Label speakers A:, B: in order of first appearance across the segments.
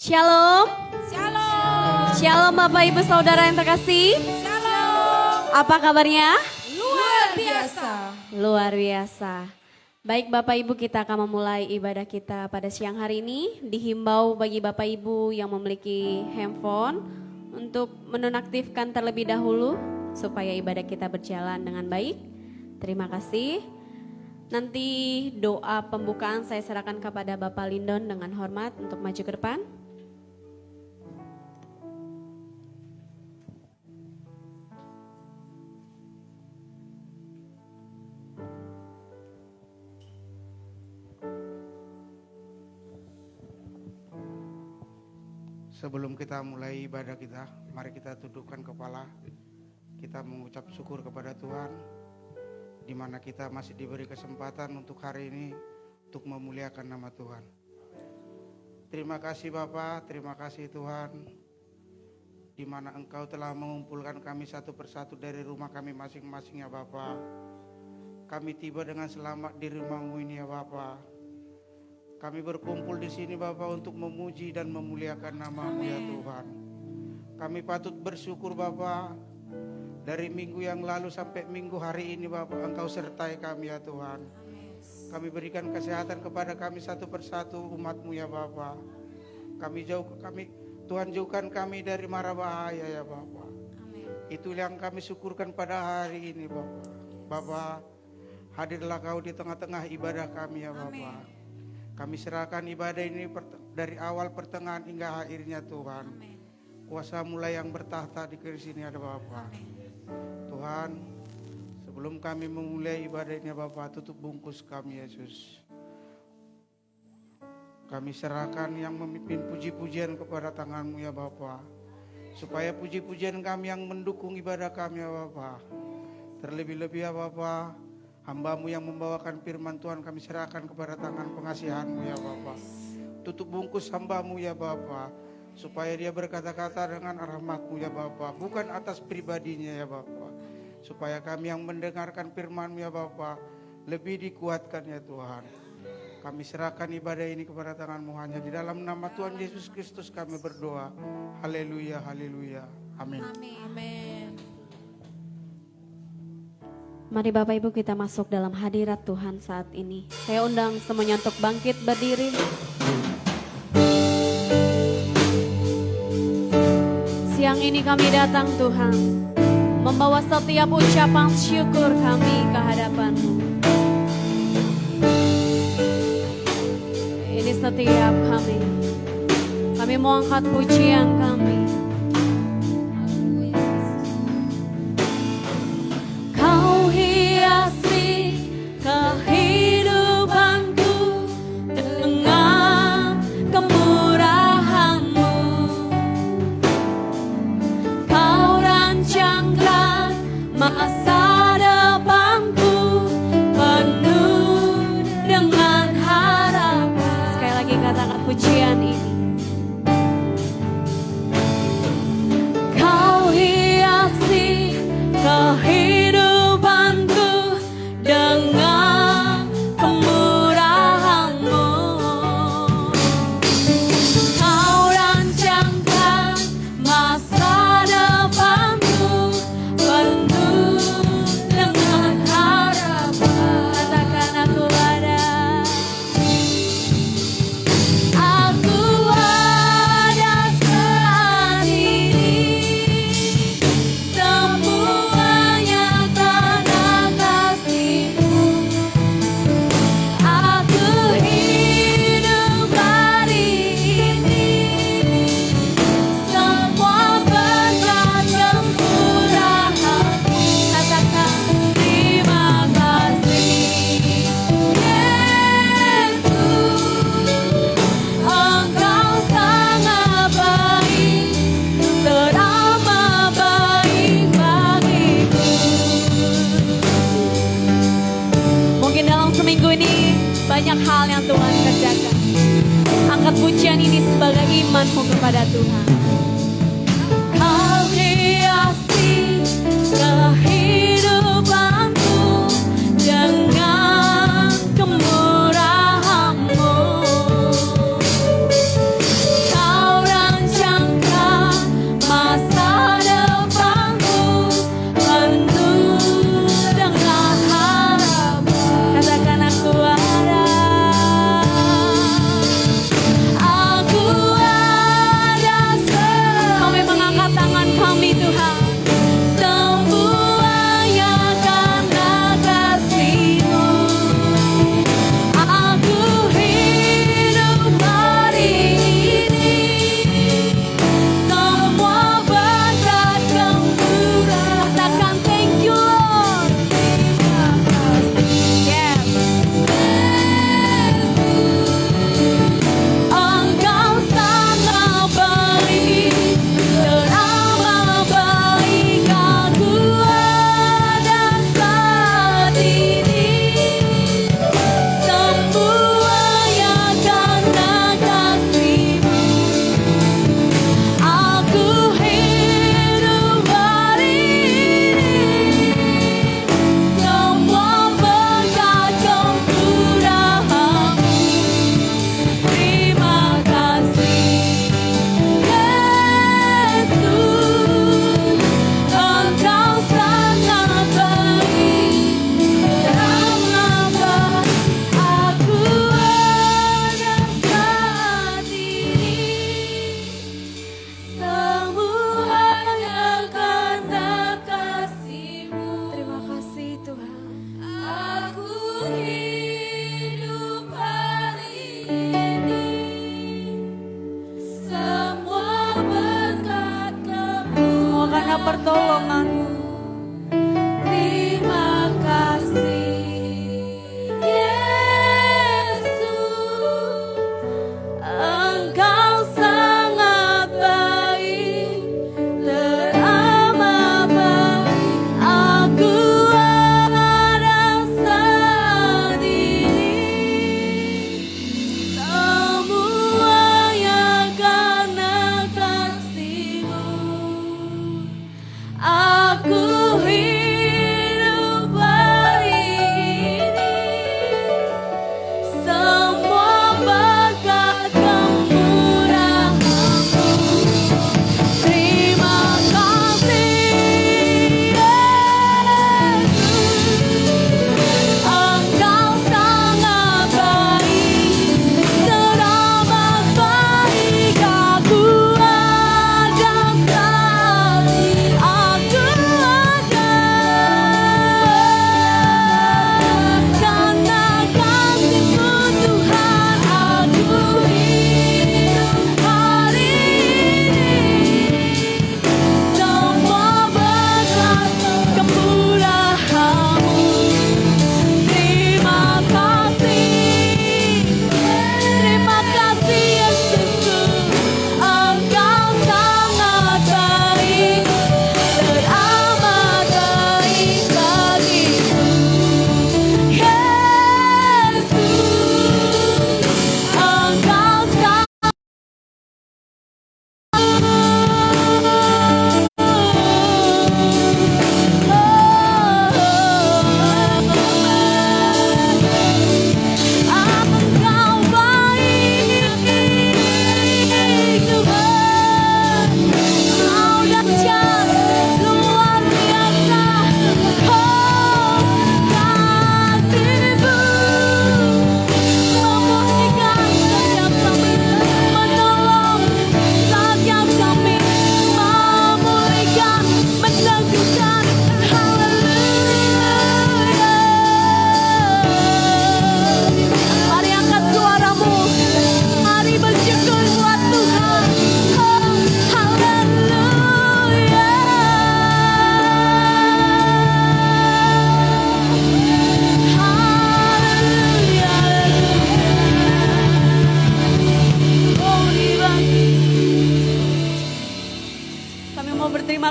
A: Shalom.
B: Shalom.
A: Shalom Bapak Ibu Saudara yang terkasih.
B: Shalom.
A: Apa kabarnya?
B: Luar biasa.
A: Luar biasa. Baik Bapak Ibu, kita akan memulai ibadah kita pada siang hari ini. Dihimbau bagi Bapak Ibu yang memiliki handphone untuk menonaktifkan terlebih dahulu supaya ibadah kita berjalan dengan baik. Terima kasih. Nanti doa pembukaan saya serahkan kepada Bapak Lindon dengan hormat untuk maju ke depan.
C: Sebelum kita mulai ibadah kita, mari kita tundukkan kepala. Kita mengucap syukur kepada Tuhan, di mana kita masih diberi kesempatan untuk hari ini untuk memuliakan nama Tuhan. Terima kasih Bapa, terima kasih Tuhan, di mana Engkau telah mengumpulkan kami satu persatu dari rumah kami masing-masing ya Bapa. Kami tiba dengan selamat di rumah-Mu ini ya Bapa. Kami berkumpul di sini Bapa untuk memuji dan memuliakan nama-Mu ya Tuhan. Kami patut bersyukur Bapa, dari minggu yang lalu sampai minggu hari ini Bapa, Engkau sertai kami ya Tuhan. Kami berikan kesehatan kepada kami satu persatu umat-Mu ya Bapa. Tuhan jauhkan kami dari mara bahaya ya Bapa. Itu yang kami syukurkan pada hari ini Bapa. Bapa, hadirlah Kau di tengah-tengah ibadah kami ya Bapa. Kami serahkan ibadah ini dari awal pertengahan hingga akhirnya Tuhan. Kuasa mulai yang bertahta di kiri sini ada Bapa. Tuhan, sebelum kami memulai ibadahnya Bapa, tutup bungkus kami Yesus. Kami serahkan yang memimpin puji-pujian kepada tangan-Mu ya Bapa. Supaya puji-pujian kami yang mendukung ibadah kami ya Bapa. Terlebih-lebih ya Bapa, hamba-Mu yang membawakan firman Tuhan kami serahkan kepada tangan pengasihan-Mu ya Bapa. Tutup bungkus hamba-Mu ya Bapa, supaya dia berkata-kata dengan rahmat-Mu ya Bapa, bukan atas pribadinya ya Bapa. Supaya kami yang mendengarkan firman-Mu ya Bapa lebih dikuatkan ya Tuhan. Kami serahkan ibadah ini kepada tangan-Mu, hanya di dalam nama Tuhan Yesus Kristus kami berdoa. Haleluya, haleluya. Amin.
B: Amin.
A: Mari Bapak Ibu kita masuk dalam hadirat Tuhan saat ini. Saya undang semuanya untuk bangkit berdiri. Siang ini kami datang Tuhan, membawa setiap ucapan syukur kami ke hadapan-Mu. Ini setiap kami mau angkat pujian kami. Kau hiasi kehidupanku dengan kemurahan-Mu. Kau rancangkan masa depanku penuh dengan harapan. Sekali lagi katakan pujian ini. Kau hiasi kehidupanku dengan kemurahan-Mu. Kau rancangkan masa depanku penuh dengan harapan. Katakan aku ada. Aku ada saat ini, semuanya karena kasih-Mu. Aku hidup hari ini, semua berkat kemurahan-Mu. Katakan terima kasih Yesus, Engkau sangat baik, teramat baik bagiku. Mungkin dalam seminggu ini banyak hal yang Tuhan kerjakan. Angkat pujian ini sebagai imanmu kepada Tuhan. Kau hiasi kehidupanku dengan kemurahan-Mu. Kau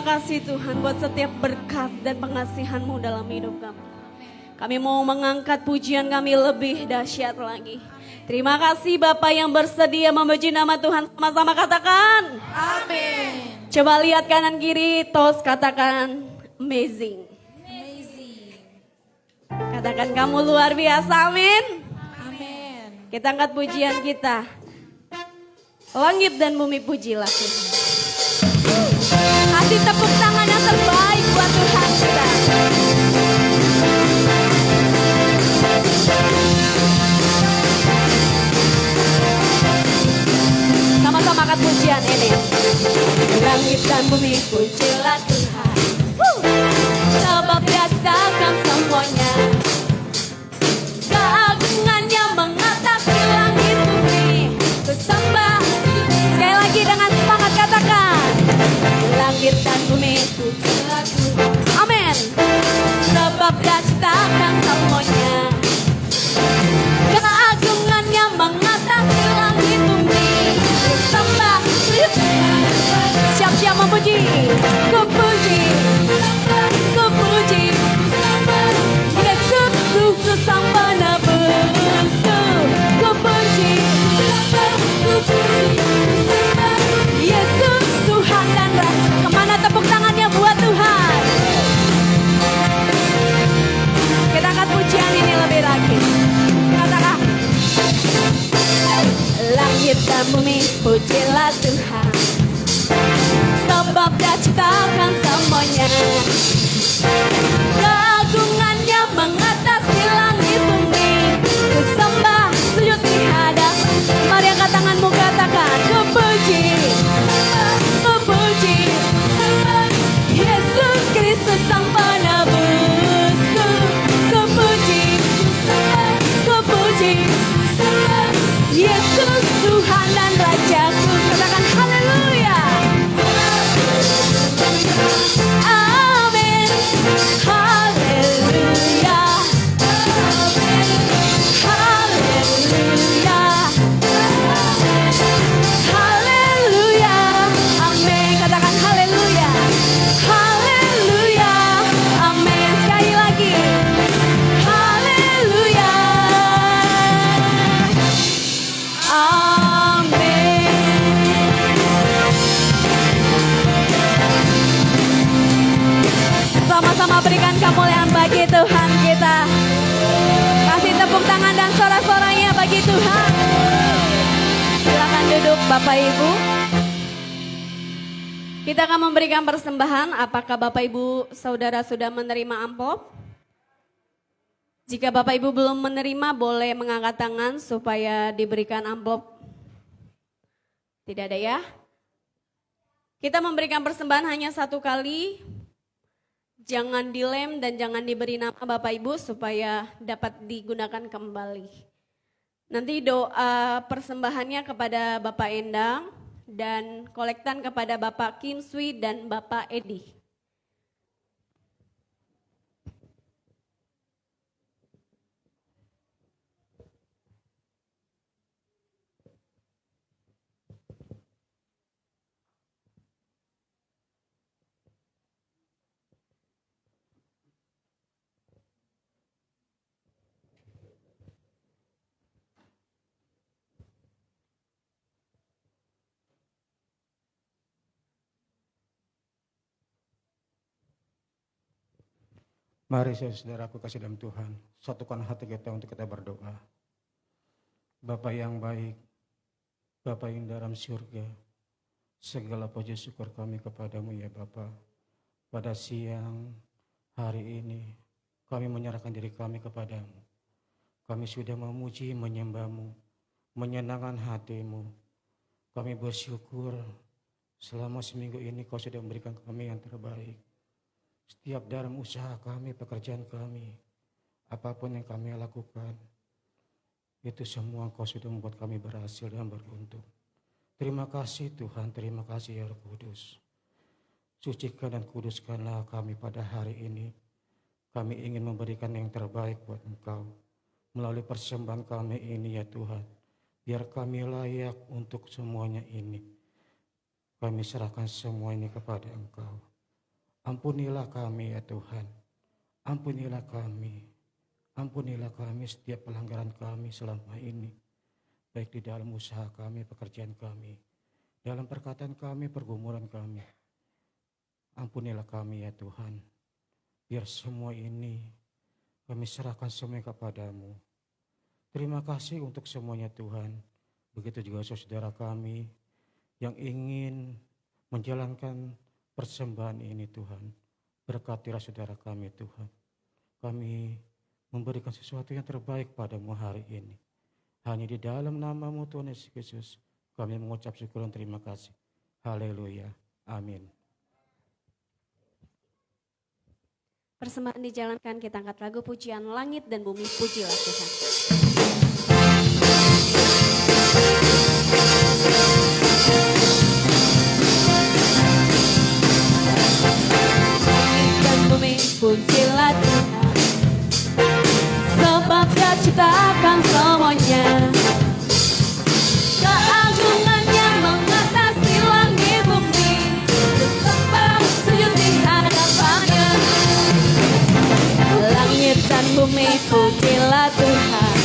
A: kasih Tuhan buat setiap berkat dan pengasihan-Mu dalam hidup kami. Kami mau mengangkat pujian kami lebih dahsyat lagi. Terima kasih Bapak yang bersedia memuji nama Tuhan, sama-sama katakan.
B: Amin.
A: Coba lihat kanan kiri, tos katakan amazing.
B: Amazing.
A: Katakan kamu luar biasa, amin.
B: Amin.
A: Kita angkat pujian kita. Langit dan bumi pujilah Tuhan. Kasih tepuk tangan yang terbaik buat Tuhan kita. Sama-sama angkat pujian ini. Langit dan bumi pujilah Tuhan. Sebab Dia ciptakan semuanya. Keagungannya mengatasi langit bumi. Bersembah. Sekali lagi dengan semangat katakan. Langit dan bumi pujilah Tuhan. Amin. Sebab Dia ciptakan semuanya. Keagungannya mengatasi langit bumi. Bersembah. Siap-siap memuji. Ku puji. Ku puji. Yesus Kristus sang penebusku. Ku puji. Ku puji. Yesus Tuhan dan Raja. Kemana tepuk tangannya buat Tuhan? Kita angkat pujian ini lebih lagi. Katakan. Langit dan bumi pujilah Tuhan. Sebab Dia ciptakan semuanya. Keagungannya mengatasi langit bumi. Ku sembah sujud di hadapan. Mari angkat tanganmu katakan. Ku puji. Ku puji. Yesus Kristus sang penebusku. Ku puji. Ku puji. Yesus Tuhan dan Rajaku. Katakan haleluya. Amin. Haleluya. Haleluya. Haleluya. Amin. Katakan haleluya. Haleluya. Amin. Sekali lagi. Haleluya. Amin. Sama-sama berikan kemuliaan bagi Tuhan kita. Kasih tepuk tangan dan sorak-soraknya bagi Tuhan. Silakan duduk Bapak Ibu. Kita akan memberikan persembahan. Apakah Bapak Ibu Saudara sudah menerima amplop? Jika Bapak Ibu belum menerima, boleh mengangkat tangan supaya diberikan amplop. Tidak ada ya? Kita memberikan persembahan hanya satu kali. Jangan dilem dan jangan diberi nama Bapak Ibu supaya dapat digunakan kembali. Nanti doa persembahannya kepada Bapak Endang dan kolektan kepada Bapak Kim Sui dan Bapak Edi.
C: Mari saudaraku kasih dalam Tuhan, satukan hati kita untuk kita berdoa. Bapa yang baik, Bapa yang dalam surga, segala puji syukur kami kepadamu ya Bapa. Pada siang hari ini kami menyerahkan diri kami kepadamu. Kami sudah memuji, menyembahmu, menyenangkan hatimu. Kami bersyukur selama seminggu ini kau sudah memberikan kami yang terbaik. Setiap dalam usaha kami, pekerjaan kami, apapun yang kami lakukan, itu semua Engkau sudah membuat kami berhasil dan beruntung. Terima kasih Tuhan, terima kasih ya Roh Kudus. Sucikan dan kuduskanlah kami pada hari ini. Kami ingin memberikan yang terbaik buat Engkau. Melalui persembahan kami ini ya Tuhan, biar kami layak untuk semuanya ini. Kami serahkan semua ini kepada Engkau.
D: Ampunilah kami ya Tuhan. Ampunilah kami. Ampunilah kami setiap pelanggaran kami selama ini. Baik di dalam usaha kami, pekerjaan kami. Dalam perkataan kami, pergumulan kami. Ampunilah kami ya Tuhan. Biar semua ini kami serahkan semuanya kepadamu. Terima kasih untuk semuanya Tuhan. Begitu juga saudara kami yang ingin menjalankan persembahan ini Tuhan. Berkatilah saudara kami Tuhan. Kami memberikan sesuatu yang terbaik padamu hari ini. Hanya di dalam nama-Mu Tuhan Yesus Kristus kami mengucap syukur dan terima kasih. Haleluya. Amin.
A: Persembahan dijalankan, kita angkat lagu pujian Langit dan Bumi, pujilah Tuhan. Langit dan bumi, pujilah Tuhan, sebab Dia ciptakan semuanya. Keagungannya mengatasi langit bumi, bersembah sujud di hadapannya. Langit dan bumi, pujilah Tuhan,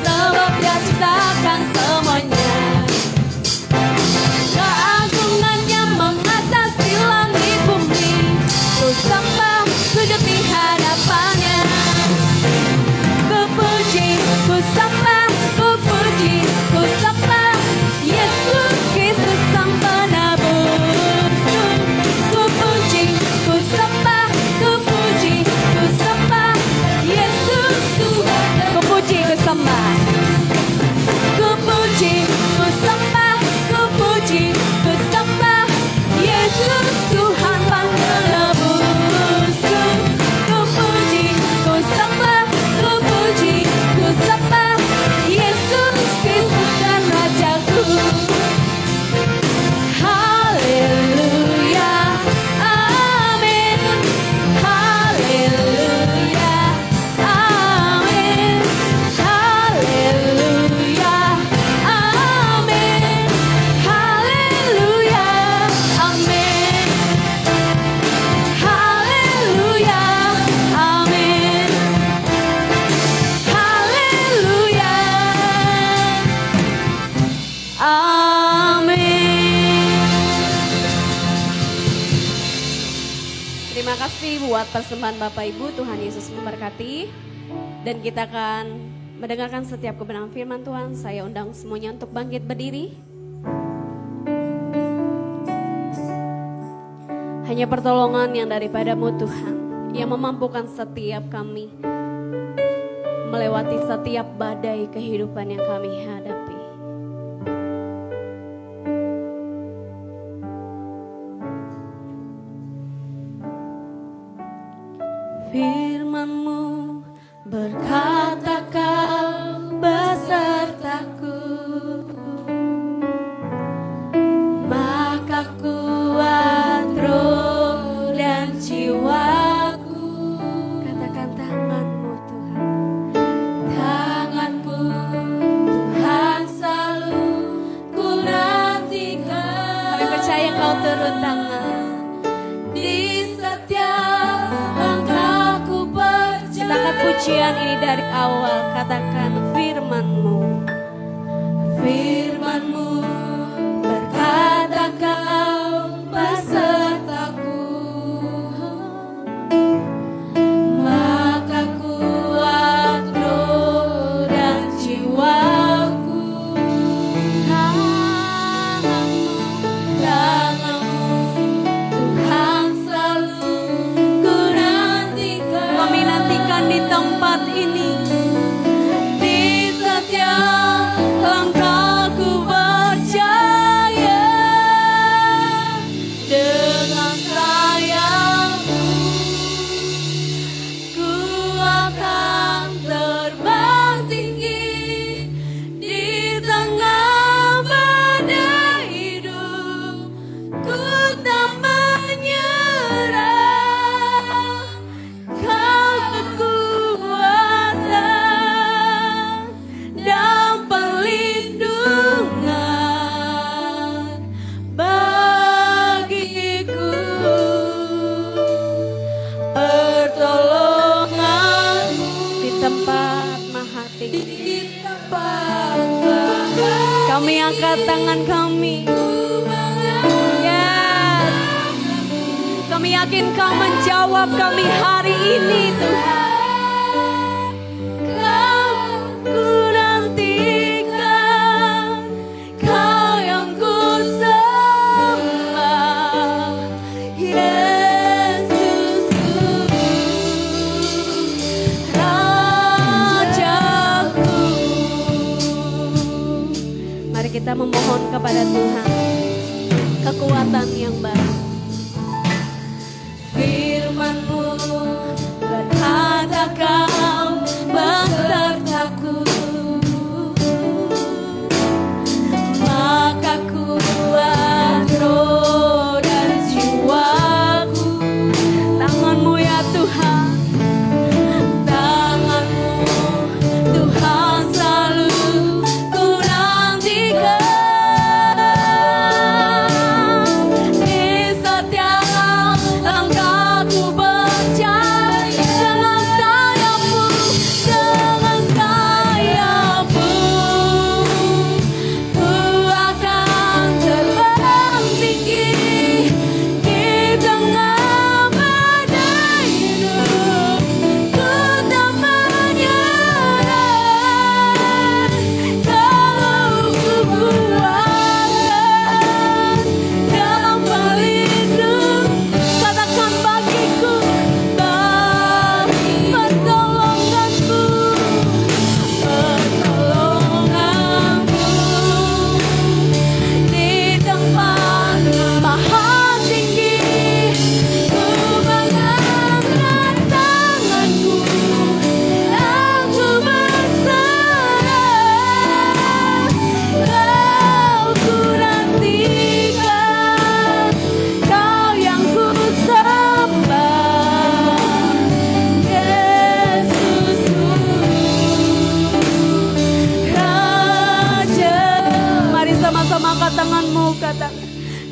A: sebab Dia ciptakan semuanya. Keagungannya mengatasi langit bumi, ku sembah sujud di hadapannya. Ku puji, ku sembah, ku puji, ku sembah Yesus Kristus Sang Penebusku. Ku puji, ku sembah, ku puji, ku sembah Yesus Tuhan. Ku puji, ku sembah, ku puji, ku sembah, ku puji, ku sembah Yesus Tuhan Sang Penebusku. Ku puji, ku sembah, ku puji, ku sembah Yesus Kristus dan Rajaku. Haleluya, amin. Haleluya, amin. Haleluya, amin. Haleluya, amin. Haleluya, amin. Haleluya, amin. Terima kasih buat persembahan Bapak Ibu. Tuhan Yesus memberkati. Dan kita akan mendengarkan setiap kebenaran firman Tuhan. Saya undang semuanya untuk bangkit berdiri. Hanya pertolongan yang daripadamu Tuhan, yang memampukan setiap kami melewati setiap badai kehidupan yang kami hadapi. Firman-Mu berkata Kau besertaku, maka kuat roh dan jiwaku. Katakan tangan-Mu Tuhan, tangan-Ku Tuhan selalu ku nantikan. Kami percaya Kau turun tangan di setiap langkahku berjalan. Kita angkat pujian ini dari awal. Katakan firman-Mu, firman-Mu berkata Kau besertaku, maka kuat roh dan jiwaku. Tangan-Mu Tuhan selalu ku nantikan. Kami nantikan di tempat ini, di tinggi.
B: tempat bahagia.
A: Kami angkat tangan kami. Yes. Kami yakin Kau menjawab kami hari ini Tuhan. Kau ku nantikan, Kau yang ku sembah, Yesusku, Rajaku. Mari kita memohon kepada Tuhan kekuatan yang baru. Firman-Mu berkata Kau besertaku, maka kuat roh dan jiwaku. Tangan-Mu ya Tuhan, tangan-Mu Tuhan selalu ku nantikan. Di setiap langkahku berjalan dengan sayap-Mu, dengan sayap-Mu. Ku akan terbang tinggi di tengah badai hidup. Ku tak menyerah, kalau ku kuatkan dalam pelindung. Katakan bagiku, pertolonganku, pertolonganku di tempat maha tinggi. Ku mengangkat tanganku, aku berserah. Kau ku nantikan, Kau yang ku sembah, Yesusku, Raja. Mari sama-sama angkat tanganmu, katakan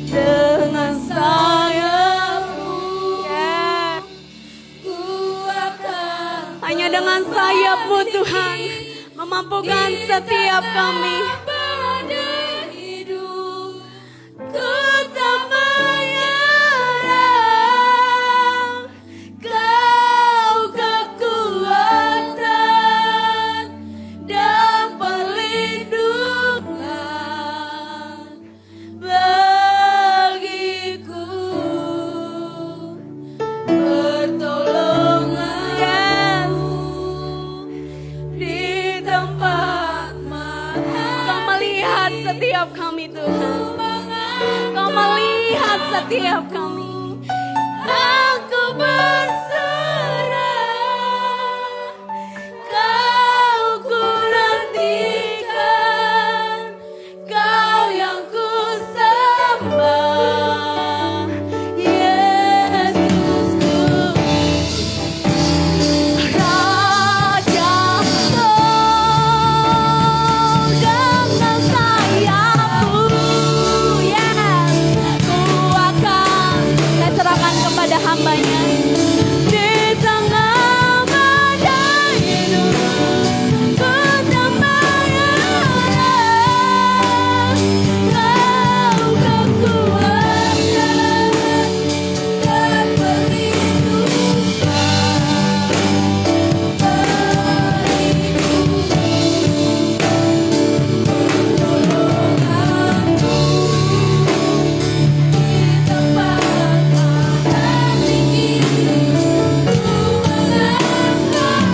A: dengan sayap-Mu. Yeah.
B: Ku akan
A: Hanya dengan sayap-Mu Tuhan memampukan setiap kami.
B: badai hidup. Ku tak menyerah, Kau kekuatan dan perlindungan bagiku, pertolongan-Mu di tempat
A: Kau melihat setiap kami Tuhan. Kau melihat setiap kami.
B: aku berserah. Kau ku nantikan, Kau yang ku sembah, Yesusku, Rajaku. Dengan sayap-Mu, yes, ku akan, saya serahkan kepada hamba-Nya. Di tengah badai hidup, ku tak menyerah. Kau kekuatan dan perlindungan bagiku, pertolonganku di tempat maha tinggi. Ku mengangkat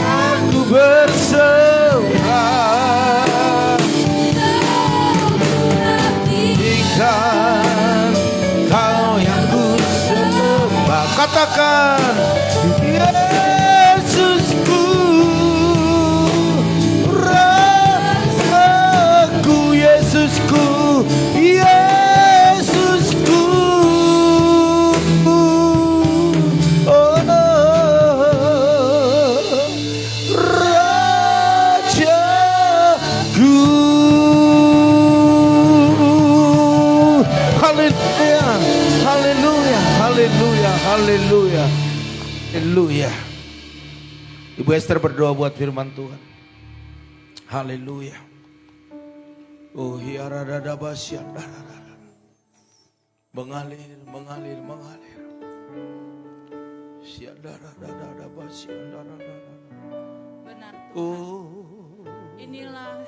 E: Aku berserah, ikan Kau yang ku sembah. Katakan Yesusku, Rasaku, Yesusku, Yesusku. Oh, Rajaku. Haleluya, haleluya, haleluya, haleluya. Ibu Esther berdoa buat firman Tuhan. Haleluya. Oh hiaradada basyan. Mengalir, mengalir, mengalir. Siadadadada basyan.
B: Benar Tuhan.
E: Oh.
B: Inilah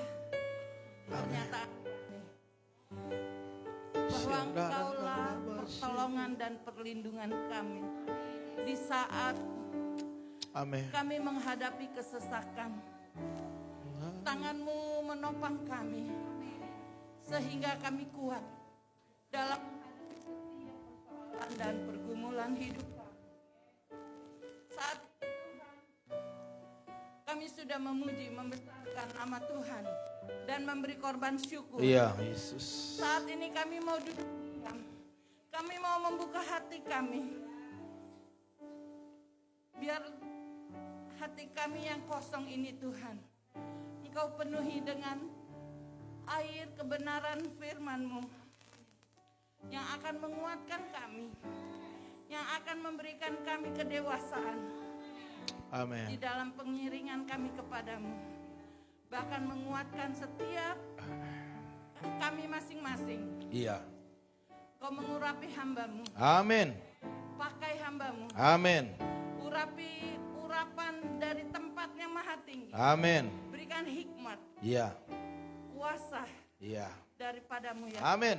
B: pernyataan kami. Bahwa Engkaulah pertolongan dan perlindungan kami di saat
E: Amin.
B: kami menghadapi kesesakan. Tangan-Mu menopang kami sehingga kami kuat dalam persoalan dan pergumulan hidup kami. Saat kami sudah memuji, membesarkan nama Tuhan dan memberi korban syukur.
E: Iya, Yesus.
B: Saat ini kami mau duduk diam. Kami mau membuka hati kami. Biar hati kami yang kosong ini Tuhan, Engkau penuhi dengan air kebenaran firman-Mu yang akan menguatkan kami, yang akan memberikan kami kedewasaan di
E: Amin.
B: dalam pengiringan kami kepadamu. Bahkan menguatkan setiap kami masing-masing.
E: Iya.
B: Kau mengurapi hamba-Mu,
E: Amin.
B: pakai hamba-Mu,
E: Amin.
B: urapi urapan dari tempat yang maha tinggi.
E: Amin.
B: Berikan hikmat,
E: Iya.
B: kuasa
E: Iya.
B: daripadamu ya.
E: Amin.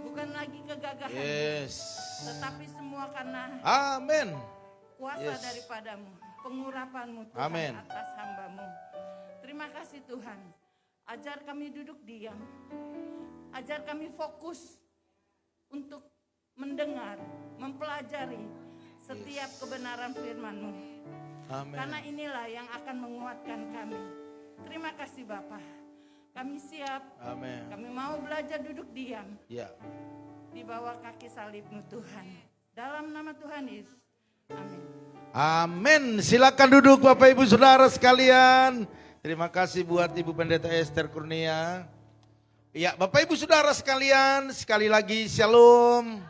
B: Bukan lagi kegagahan,
E: Yes.
B: tetapi semua karena
E: Amin.
B: kuasa
E: Yes.
B: daripadamu, pengurapan-Mu Tuhan
E: Amin.
B: atas hamba-Mu. Terima kasih Tuhan. Ajar kami duduk diam. Ajar kami fokus untuk mendengar, mempelajari setiap kebenaran firman-Mu.
E: Amin.
B: Karena inilah yang akan menguatkan kami. Terima kasih Bapa. Kami siap,
E: Amin.
B: kami mau belajar duduk diam
E: Ya.
B: di bawah kaki salib-Mu Tuhan. Dalam nama Tuhan Yesus. Amin.
E: Amin. Silakan duduk Bapak Ibu Saudara sekalian. Terima kasih buat Ibu Pendeta Esther Kurnia. Ya, Bapak Ibu Saudara sekalian, sekali lagi Shalom.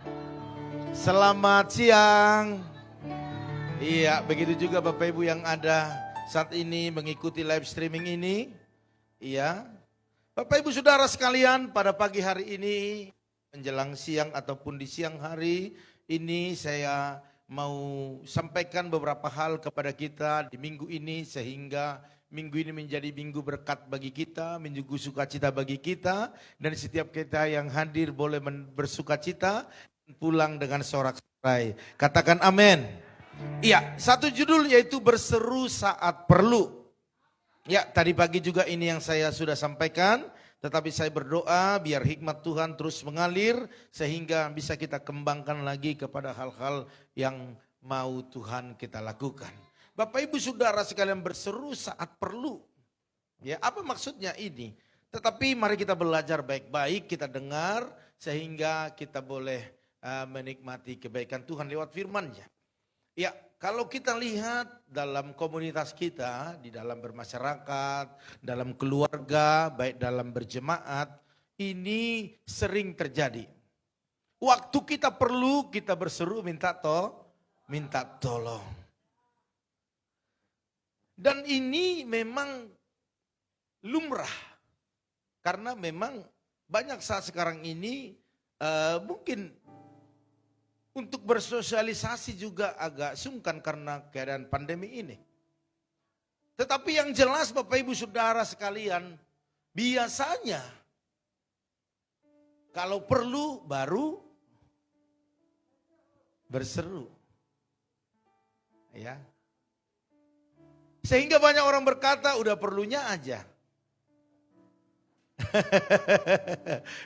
E: Selamat siang. Iya, begitu juga Bapak Ibu yang ada saat ini mengikuti live streaming ini. Iya. Bapak Ibu Saudara sekalian, pada pagi hari ini menjelang siang ataupun di siang hari ini saya mau sampaikan beberapa hal kepada kita di minggu ini sehingga minggu ini menjadi minggu berkat bagi kita, minggu sukacita bagi kita, dan setiap kita yang hadir boleh bersukacita pulang dengan sorak-sorai. Katakan amin. Iya, satu judul yaitu berseru saat perlu. Ya, tadi pagi juga ini yang saya sudah sampaikan, tetapi saya berdoa biar hikmat Tuhan terus mengalir sehingga bisa kita kembangkan lagi kepada hal-hal yang mau Tuhan kita lakukan. Bapak Ibu Saudara sekalian, berseru saat perlu. Ya, apa maksudnya ini? Tetapi mari kita belajar baik-baik, kita dengar sehingga kita boleh menikmati kebaikan Tuhan lewat firman-Nya. Ya, kalau kita lihat dalam komunitas kita, di dalam bermasyarakat, dalam keluarga, baik dalam berjemaat, ini sering terjadi. Waktu kita perlu, kita berseru minta tolong. Dan ini memang lumrah. Karena memang banyak saat sekarang ini mungkin untuk bersosialisasi juga agak sungkan karena keadaan pandemi ini. Tetapi yang jelas Bapak Ibu Saudara sekalian, biasanya kalau perlu baru berseru. Ya. Sehingga banyak orang berkata udah perlunya aja.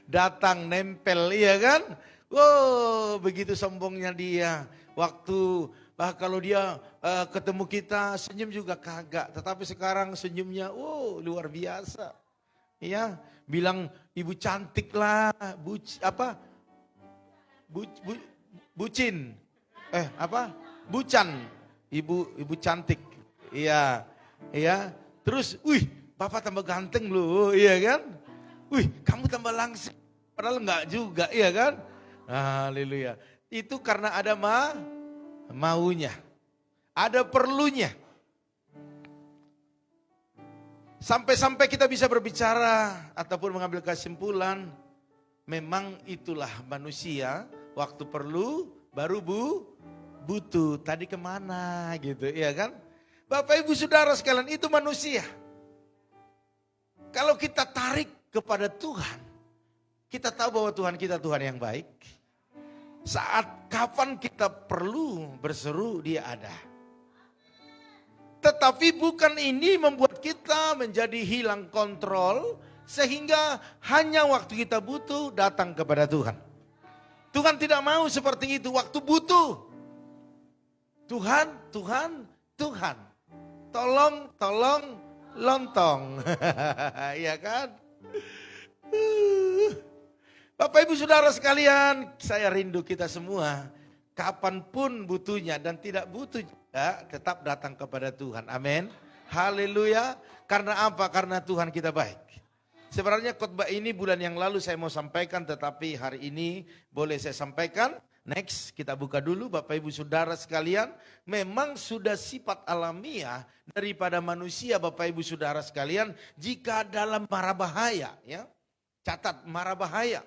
E: Datang nempel, iya kan? Wow, begitu sombongnya dia. Waktu kalau dia ketemu kita senyum juga kagak. Tetapi sekarang senyumnya, wow, luar biasa. Ya, bilang ibu cantik lah, bucin, bucan, ibu cantik. Iya, iya. Terus, wih, Bapak tambah ganteng loh, iya kan? Wih, kamu tambah langsing. Padahal enggak juga, iya kan? Haleluya. Itu karena ada maunya. Ada perlunya. Sampai-sampai kita bisa berbicara ataupun mengambil kesimpulan, memang itulah manusia, waktu perlu baru butuh. Tadi kemana gitu, ya kan? Bapak Ibu Saudara sekalian, itu manusia. Kalau kita tarik kepada Tuhan, kita tahu bahwa Tuhan kita Tuhan yang baik. Saat kapan kita perlu berseru, Dia ada. Tetapi bukan ini membuat kita menjadi hilang kontrol, sehingga hanya waktu kita butuh datang kepada Tuhan. Tuhan tidak mau seperti itu, waktu butuh. Tuhan, Tuhan, Tuhan. Tolong, tolong, lontong. Iya kan? Bapak Ibu Saudara sekalian, saya rindu kita semua. Kapanpun butuhnya dan tidak butuh juga tetap datang kepada Tuhan. Amin. Haleluya. Karena apa? Karena Tuhan kita baik. Sebenarnya khotbah ini bulan yang lalu saya mau sampaikan, tetapi hari ini boleh saya sampaikan. Next, kita buka dulu Bapak Ibu Saudara sekalian. Memang sudah sifat alamiah daripada manusia Bapak Ibu Saudara sekalian. Jika dalam mara bahaya, ya, catat mara bahaya,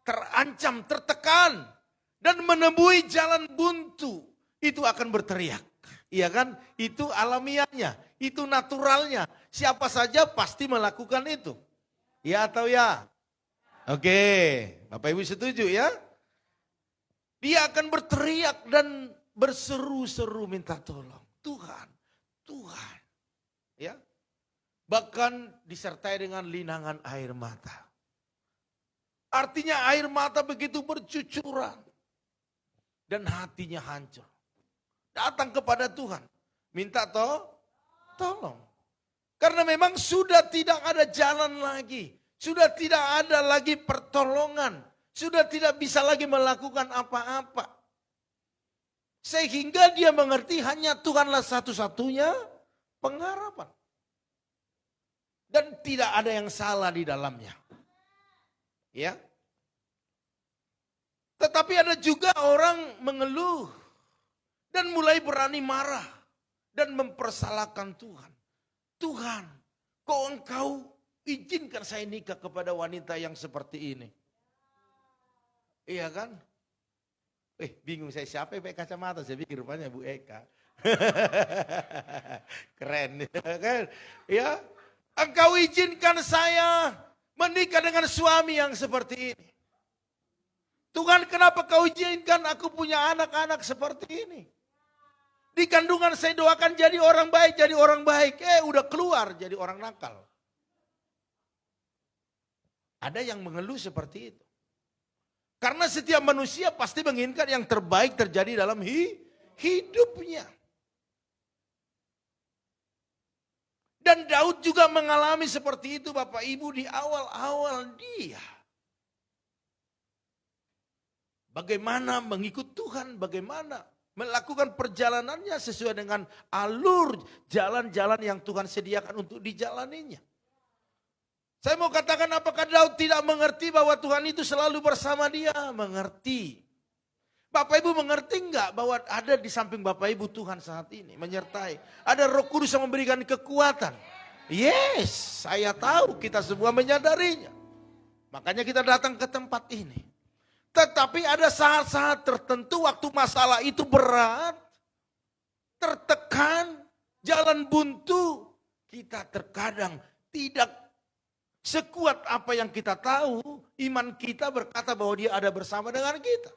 E: terancam, tertekan, dan menemui jalan buntu, itu akan berteriak. Iya kan? Itu alamiahnya, itu naturalnya. Siapa saja pasti melakukan itu. Ya atau ya? Oke, Bapak Ibu setuju ya? Dia akan berteriak dan berseru-seru minta tolong. Tuhan, Tuhan. Ya. Bahkan disertai dengan linangan air mata. Artinya air mata begitu bercucuran. Dan hatinya hancur. Datang kepada Tuhan. Minta tolong. Karena memang sudah tidak ada jalan lagi. Sudah tidak ada lagi pertolongan. Sudah tidak bisa lagi melakukan apa-apa. Sehingga dia mengerti hanya Tuhanlah satu-satunya pengharapan. Dan tidak ada yang salah di dalamnya. Ya. Tetapi ada juga orang mengeluh dan mulai berani marah dan mempersalahkan Tuhan. Tuhan, kok Engkau izinkan saya nikah kepada wanita yang seperti ini? Iya kan? Bingung saya siapa yang pakai kacamata, saya pikir rupanya Bu Eka. Keren kan? Ya, Engkau izinkan saya menikah dengan suami yang seperti ini. Tuhan, kenapa Kau izinkan aku punya anak-anak seperti ini? Di kandungan saya doakan jadi orang baik, jadi orang baik. Udah keluar jadi orang nakal. Ada yang mengeluh seperti itu. Karena setiap manusia pasti menginginkan yang terbaik terjadi dalam hidupnya. Dan Daud juga mengalami seperti itu Bapak Ibu di awal-awal dia. Bagaimana mengikut Tuhan, bagaimana melakukan perjalanannya sesuai dengan alur jalan-jalan yang Tuhan sediakan untuk dijalaninya. Saya mau katakan, apakah Daud tidak mengerti bahwa Tuhan itu selalu bersama dia? Mengerti. Bapak Ibu mengerti enggak bahwa ada di samping Bapak Ibu Tuhan saat ini menyertai. Ada Roh Kudus yang memberikan kekuatan. Yes, saya tahu, kita semua menyadarinya. Makanya kita datang ke tempat ini. Tetapi ada saat-saat tertentu waktu masalah itu berat, tertekan, jalan buntu, kita terkadang tidak sekuat apa yang kita tahu, iman kita berkata bahwa Dia ada bersama dengan kita.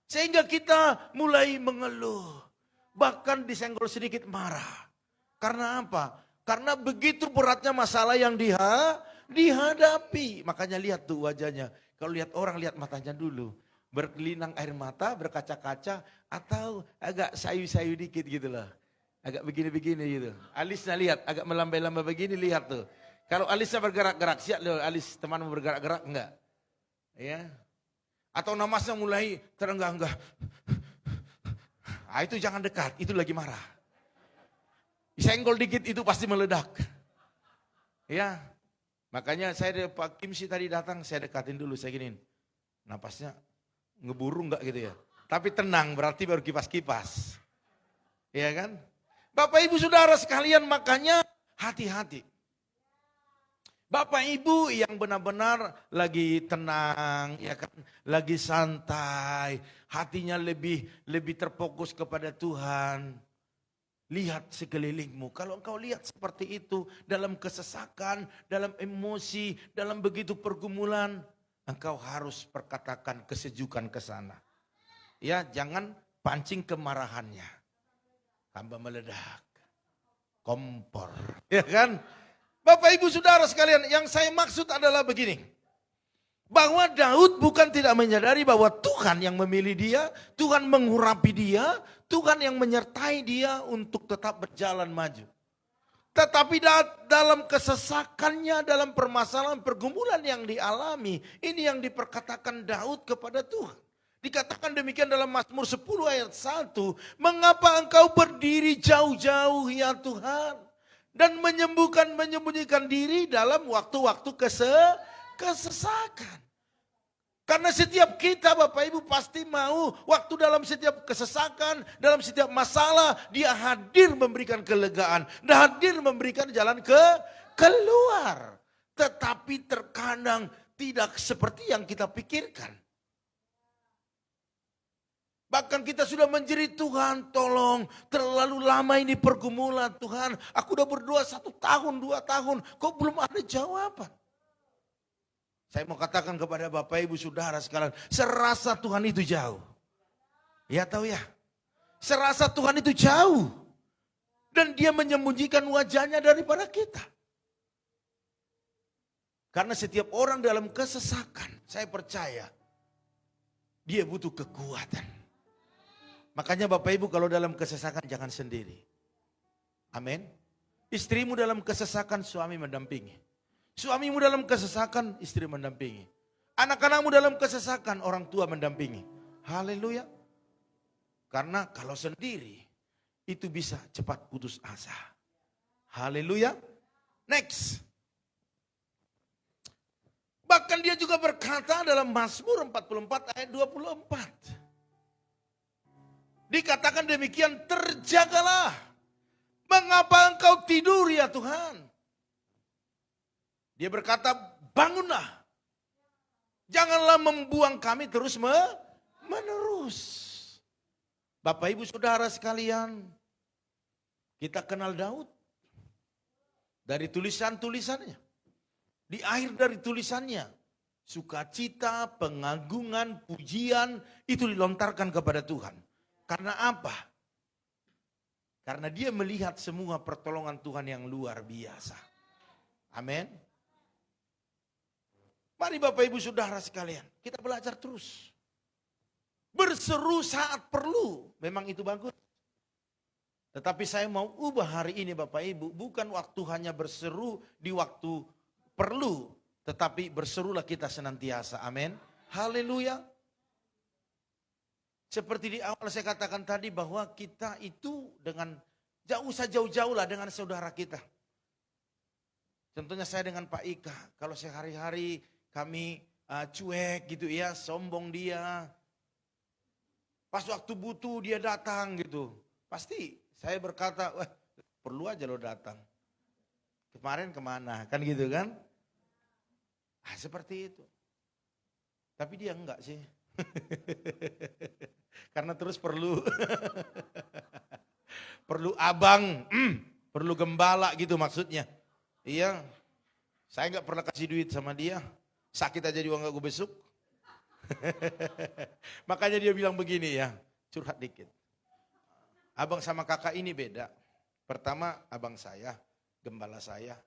E: Sehingga kita mulai mengeluh, bahkan disenggol sedikit marah. Karena apa? Karena begitu beratnya masalah yang dihadapi. Makanya lihat tuh wajahnya. Kalau lihat orang, lihat matanya dulu. Berlinang air mata, berkaca-kaca, atau agak sayu-sayu dikit gitu loh. Agak begini-begini gitu. Alisnya lihat, agak melambai-lambai begini, lihat tuh. Kalau alisnya bergerak-gerak, siap loh alis temanmu bergerak-gerak, enggak? Ya. Atau namasnya mulai terenggah-enggah. Itu jangan dekat, itu lagi marah. Senggol dikit itu pasti meledak. Ya. Makanya saya Pak Kim sih tadi datang, saya dekatin dulu, saya giniin. Napasnya ngeburu enggak gitu ya. Tapi tenang, berarti baru kipas-kipas. Iya kan? Bapak Ibu Saudara sekalian, makanya hati-hati. Bapak Ibu yang benar-benar lagi tenang, ya kan, lagi santai, hatinya lebih terfokus kepada Tuhan. Lihat sekelilingmu. Kalau engkau lihat seperti itu dalam kesesakan, dalam emosi, dalam begitu pergumulan, engkau harus perkatakan kesejukan ke sana. Ya, jangan pancing kemarahannya. Tambah meledak. Kompor. Ya kan? Bapak Ibu Saudara sekalian, yang saya maksud adalah begini. Bahwa Daud bukan tidak menyadari bahwa Tuhan yang memilih dia, Tuhan mengurapi dia, Tuhan yang menyertai dia untuk tetap berjalan maju. Tetapi dalam kesesakannya, dalam permasalahan pergumulan yang dialami, ini yang diperkatakan Daud kepada Tuhan. Dikatakan demikian dalam Mazmur 10 ayat 1, mengapa engkau berdiri jauh-jauh ya Tuhan, dan menyembunyikan diri dalam waktu-waktu kesesakan. Karena setiap kita Bapak Ibu pasti mau waktu dalam setiap kesesakan, dalam setiap masalah, dia hadir memberikan kelegaan, dan hadir memberikan jalan keluar. Tetapi terkadang tidak seperti yang kita pikirkan. Bahkan kita sudah menjerit, Tuhan tolong, terlalu lama ini pergumulan Tuhan. Aku udah berdoa 1 tahun, 2 tahun, kok belum ada jawaban. Saya mau katakan kepada Bapak Ibu Saudara sekalian, serasa Tuhan itu jauh. Ya tahu ya, serasa Tuhan itu jauh. Dan dia menyembunyikan wajahnya daripada kita. Karena setiap orang dalam kesesakan, saya percaya, dia butuh kekuatan. Makanya Bapak Ibu kalau dalam kesesakan jangan sendiri. Amin. Istrimu dalam kesesakan, suami mendampingi. Suamimu dalam kesesakan, istri mendampingi. Anak-anakmu dalam kesesakan, orang tua mendampingi. Haleluya. Karena kalau sendiri, itu bisa cepat putus asa. Haleluya. Next. Bahkan dia juga berkata dalam Mazmur 44 ayat 24. Dikatakan demikian, terjagalah. Mengapa engkau tidur ya Tuhan? Dia berkata, bangunlah. Janganlah membuang kami terus menerus. Bapak Ibu Saudara sekalian, kita kenal Daud dari tulisan-tulisannya. Di akhir dari tulisannya, sukacita, pengagungan, pujian, itu dilontarkan kepada Tuhan. Karena apa? Karena dia melihat semua pertolongan Tuhan yang luar biasa. Amin. Mari Bapak Ibu Saudara sekalian, kita belajar terus. Berseru saat perlu, memang itu bagus. Tetapi saya mau ubah hari ini Bapak Ibu, bukan waktu hanya berseru di waktu perlu, tetapi berserulah kita senantiasa, amin. Haleluya. Seperti di awal saya katakan tadi bahwa kita itu dengan jauh-jauh lah dengan saudara kita. Contohnya saya dengan Pak Ika, kalau sehari-hari kami cuek gitu ya, sombong dia. Pas waktu butuh dia datang gitu. Pasti saya berkata, wah perlu aja lo datang. Kemarin kemana, kan gitu kan. Seperti itu. Tapi dia enggak sih. Karena terus perlu. Perlu abang, perlu gembala gitu maksudnya. Iya, saya enggak pernah kasih duit sama dia. Sakit aja juga enggak gue besuk. Makanya dia bilang begini ya, curhat dikit. Abang sama kakak ini beda. Pertama abang saya, gembala saya.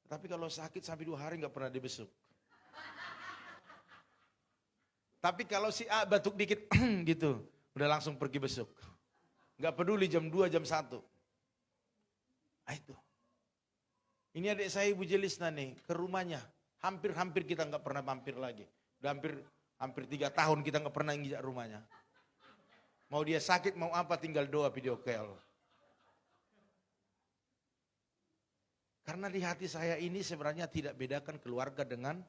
E: Tapi kalau sakit sampai 2 hari enggak pernah dibesuk. Tapi kalau si A batuk dikit gitu, udah langsung pergi besuk. Enggak peduli jam 2, jam 1. Itu. Ini adik saya Ibu Jelisna nih, ke rumahnya. Hampir-hampir kita nggak pernah mampir lagi. Udah hampir 3 tahun kita nggak pernah injak rumahnya. Mau dia sakit, mau apa, tinggal doa video call. Karena di hati saya ini sebenarnya tidak bedakan keluarga dengan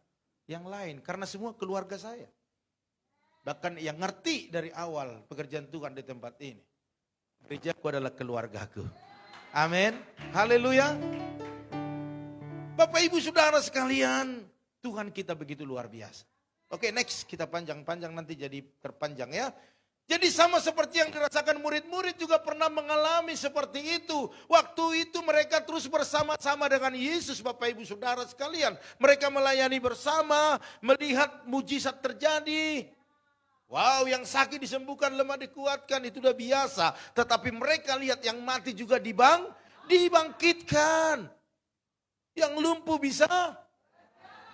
E: yang lain. Karena semua keluarga saya. Bahkan yang ngerti dari awal pekerjaan Tuhan di tempat ini. Gerejaku adalah keluargaku. Amin. Haleluya. Bapak Ibu Saudara sekalian, Tuhan kita begitu luar biasa. Oke, next, kita panjang-panjang nanti jadi terpanjang ya. Jadi sama seperti yang dirasakan murid-murid juga pernah mengalami seperti itu. Waktu itu mereka terus bersama-sama dengan Yesus, Bapak Ibu Saudara sekalian. Mereka melayani bersama, melihat mujizat terjadi. Wow, yang sakit disembuhkan, lemah dikuatkan, itu udah biasa. Tetapi mereka lihat yang mati juga dibangkitkan. Yang lumpuh bisa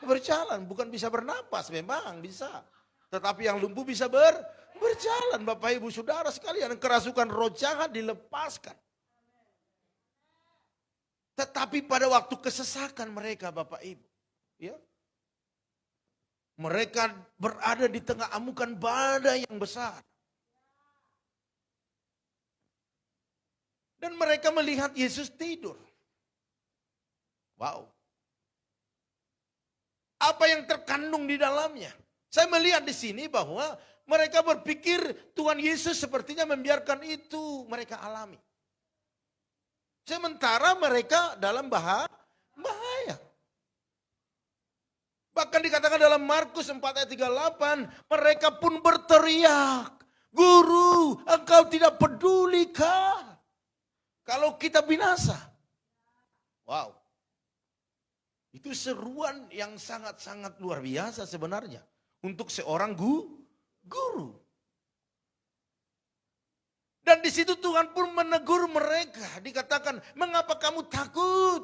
E: berjalan, bukan bisa bernapas, memang bisa. Tetapi yang lumpuh bisa berjalan, Bapak Ibu Saudara sekalian. Kerasukan roh jahat dilepaskan. Tetapi pada waktu kesesakan mereka, Bapak Ibu, ya, mereka berada di tengah amukan badai yang besar. Dan mereka melihat Yesus tidur. Wow. Apa yang terkandung di dalamnya? Saya melihat di sini bahwa mereka berpikir Tuhan Yesus sepertinya membiarkan itu mereka alami. Sementara mereka dalam bahaya. Bahkan dikatakan dalam Markus 4 ayat 38, mereka pun berteriak, "Guru, engkau tidak pedulikah kalau kita binasa?" Wow. Itu seruan yang sangat-sangat luar biasa sebenarnya untuk seorang guru. Dan di situ Tuhan pun menegur mereka. Dikatakan, "Mengapa kamu takut?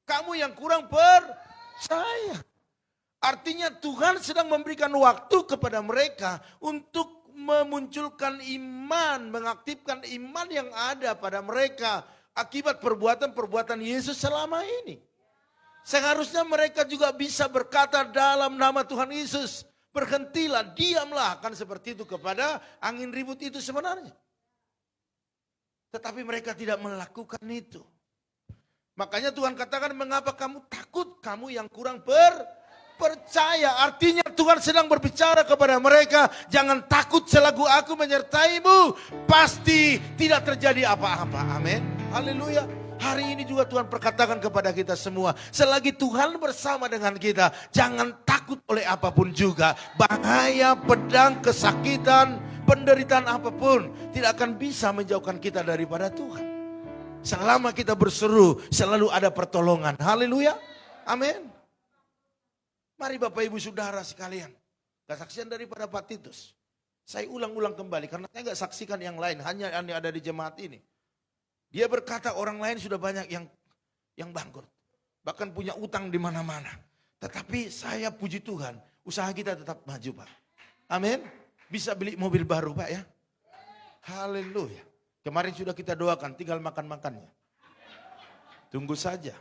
E: Kamu yang kurang percaya." Artinya Tuhan sedang memberikan waktu kepada mereka untuk memunculkan iman, mengaktifkan iman yang ada pada mereka akibat perbuatan-perbuatan Yesus selama ini. Seharusnya mereka juga bisa berkata dalam nama Tuhan Yesus, "Berhentilah, diamlah," kan seperti itu kepada angin ribut itu sebenarnya. Tetapi mereka tidak melakukan itu. Makanya Tuhan katakan, "Mengapa kamu takut? Kamu yang kurang percaya." Artinya Tuhan sedang berbicara kepada mereka, "Jangan takut, selagi aku menyertaimu, pasti tidak terjadi apa-apa." Amin. Haleluya. Hari ini juga Tuhan perkatakan kepada kita semua, selagi Tuhan bersama dengan kita, jangan takut oleh apapun juga. Bahaya, pedang, kesakitan, penderitaan apapun tidak akan bisa menjauhkan kita daripada Tuhan. Selama kita berseru, selalu ada pertolongan. Haleluya. Amin. Mari Bapak Ibu Saudara sekalian, kesaksian daripada Pak Titus. Saya ulang-ulang kembali karena saya nggak saksikan yang lain, hanya yang ada di jemaat ini. Dia berkata orang lain sudah banyak yang bangkrut. Bahkan punya utang di mana-mana. Tetapi saya puji Tuhan, usaha kita tetap maju, Pak. Amin. Bisa beli mobil baru, Pak, ya. Haleluya. Kemarin sudah kita doakan, tinggal makan-makannya. Tunggu saja.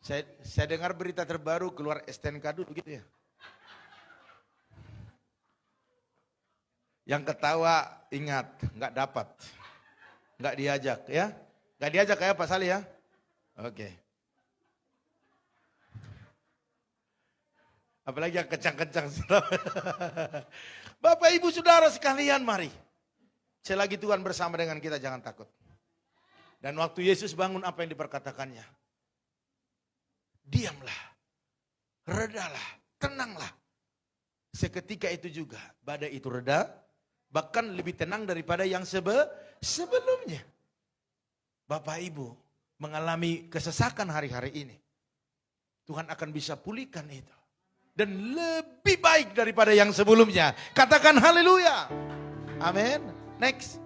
E: Saya dengar berita terbaru keluar STNK dulu gitu ya. Yang ketawa ingat, nggak dapat. Nggak diajak ya. Nggak diajak ya Pak Salih ya. Oke. Apalagi yang kencang-kencang. Bapak Ibu Saudara sekalian, mari. Selagi Tuhan bersama dengan kita, jangan takut. Dan waktu Yesus bangun, apa yang diperkatakannya? Diamlah, redalah, tenanglah. Seketika itu juga badai itu reda, bahkan lebih tenang daripada yang sebelumnya. Bapak Ibu mengalami kesesakan hari-hari ini, Tuhan akan bisa pulihkan itu. Dan lebih baik daripada yang sebelumnya. Katakan haleluya. Amin. Next.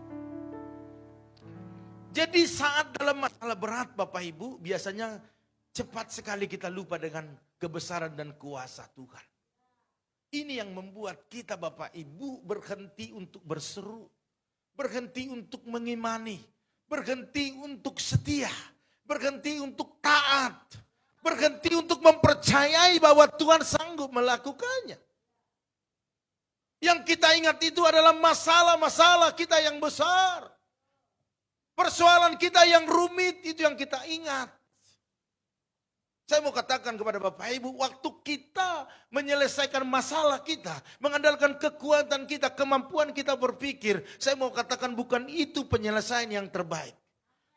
E: Jadi saat dalam masalah berat Bapak Ibu, biasanya cepat sekali kita lupa dengan kebesaran dan kuasa Tuhan. Ini yang membuat kita Bapak Ibu berhenti untuk berseru. Berhenti untuk mengimani. Berhenti untuk setia. Berhenti untuk taat. Berhenti untuk mempercayai bahwa Tuhan sanggup melakukannya. Yang kita ingat itu adalah masalah-masalah kita yang besar. Persoalan kita yang rumit itu yang kita ingat. Saya mau katakan kepada Bapak Ibu, waktu kita menyelesaikan masalah kita, mengandalkan kekuatan kita, kemampuan kita berpikir, saya mau katakan bukan itu penyelesaian yang terbaik.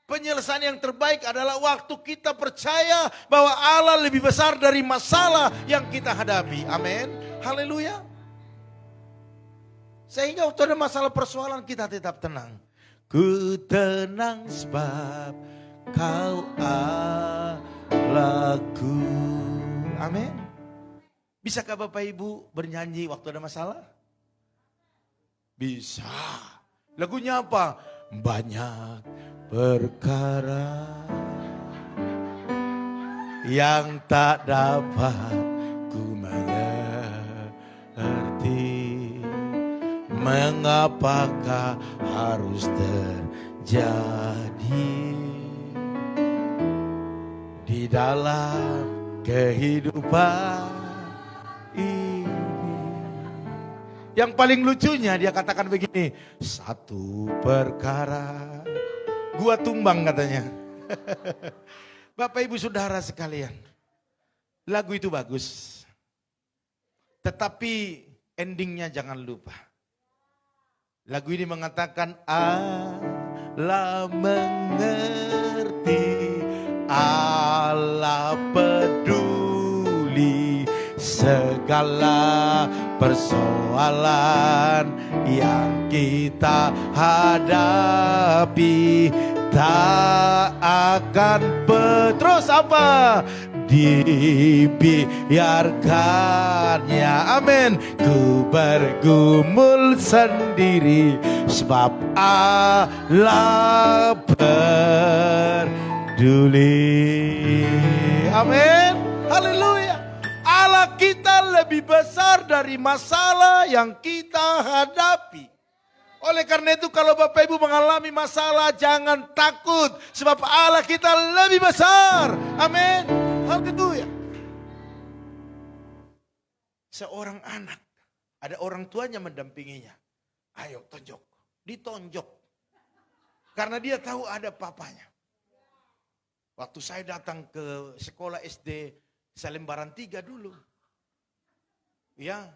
E: Penyelesaian yang terbaik adalah waktu kita percaya bahwa Allah lebih besar dari masalah yang kita hadapi. Amin. Haleluya. Sehingga waktu ada masalah persoalan kita tetap tenang. Ku tenang sebab Kau Allahku. Amin. Bisakah Bapak Ibu bernyanyi waktu ada masalah? Bisa. Lagunya apa? Banyak perkara yang tak dapat ku mengerti, mengapakah harus terjadi di dalam kehidupan ini. Yang paling lucunya dia katakan begini, satu perkara gua tumbang katanya. Bapak Ibu Saudara sekalian, lagu itu bagus. Tetapi endingnya jangan lupa. Lagu ini mengatakan Allah mengerti, Allah peduli segala persoalan yang kita hadapi. Tak akan terus apa? Dibiarkannya. Amin. Ku bergumul sendiri sebab Allah peduli. Amin. Haleluya. Allah kita lebih besar dari masalah yang kita hadapi. Oleh karena itu kalau Bapak Ibu mengalami masalah jangan takut. Sebab Allah kita lebih besar. Amin. Haleluya. Seorang anak, ada orang tuanya mendampinginya. Ayo tonjok. Ditonjok. Karena dia tahu ada papanya. Waktu saya datang ke sekolah SD Salembaran 3 dulu. Ya,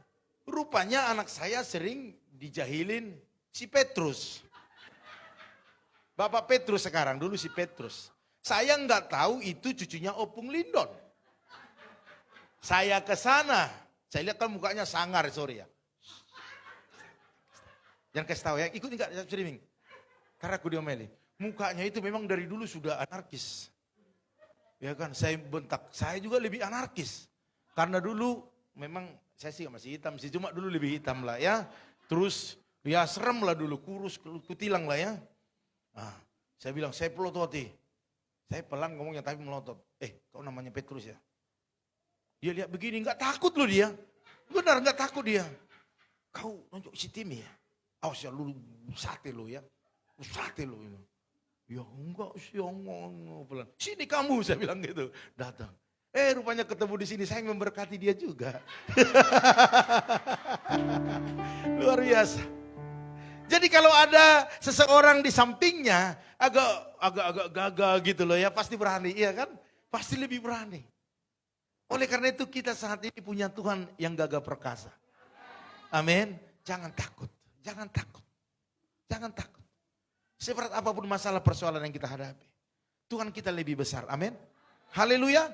E: rupanya anak saya sering dijahilin si Petrus. Bapak Petrus sekarang, dulu si Petrus. Saya nggak tahu itu cucunya Opung Lindon. Saya ke sana, saya lihat kan mukanya sangar, sorry ya. Jangan kasih tahu ya, ikut enggak streaming. Karena aku diomeli. Mukanya itu memang dari dulu sudah anarkis. Ya kan, saya bentak, saya juga lebih anarkis. Karena dulu memang saya sih masih hitam sih, cuma dulu lebih hitam lah ya. Terus ya serem lah dulu, kurus, kutilang lah ya. Nah, saya bilang, saya pelototi. Saya pelan ngomongnya tapi melotot. Kau namanya Petrus ya? Dia lihat begini, nggak takut loh dia. Benar, nggak takut dia. Kau nonjok si Timi ya? Awas ya, lu sate lo ya. Lu sate lo ini. Ya enggak sih, pelan. Sini kamu, saya bilang gitu. Datang. Rupanya ketemu di sini, saya memberkati dia juga. Luar biasa. Jadi kalau ada seseorang di sampingnya agak gagah gitu loh ya, pasti berani, iya kan? Pasti lebih berani. Oleh karena itu kita saat ini punya Tuhan yang gagah perkasa. Amin. Jangan takut, jangan takut, jangan takut. Seberat apapun masalah persoalan yang kita hadapi, Tuhan kita lebih besar. Amin. Haleluya.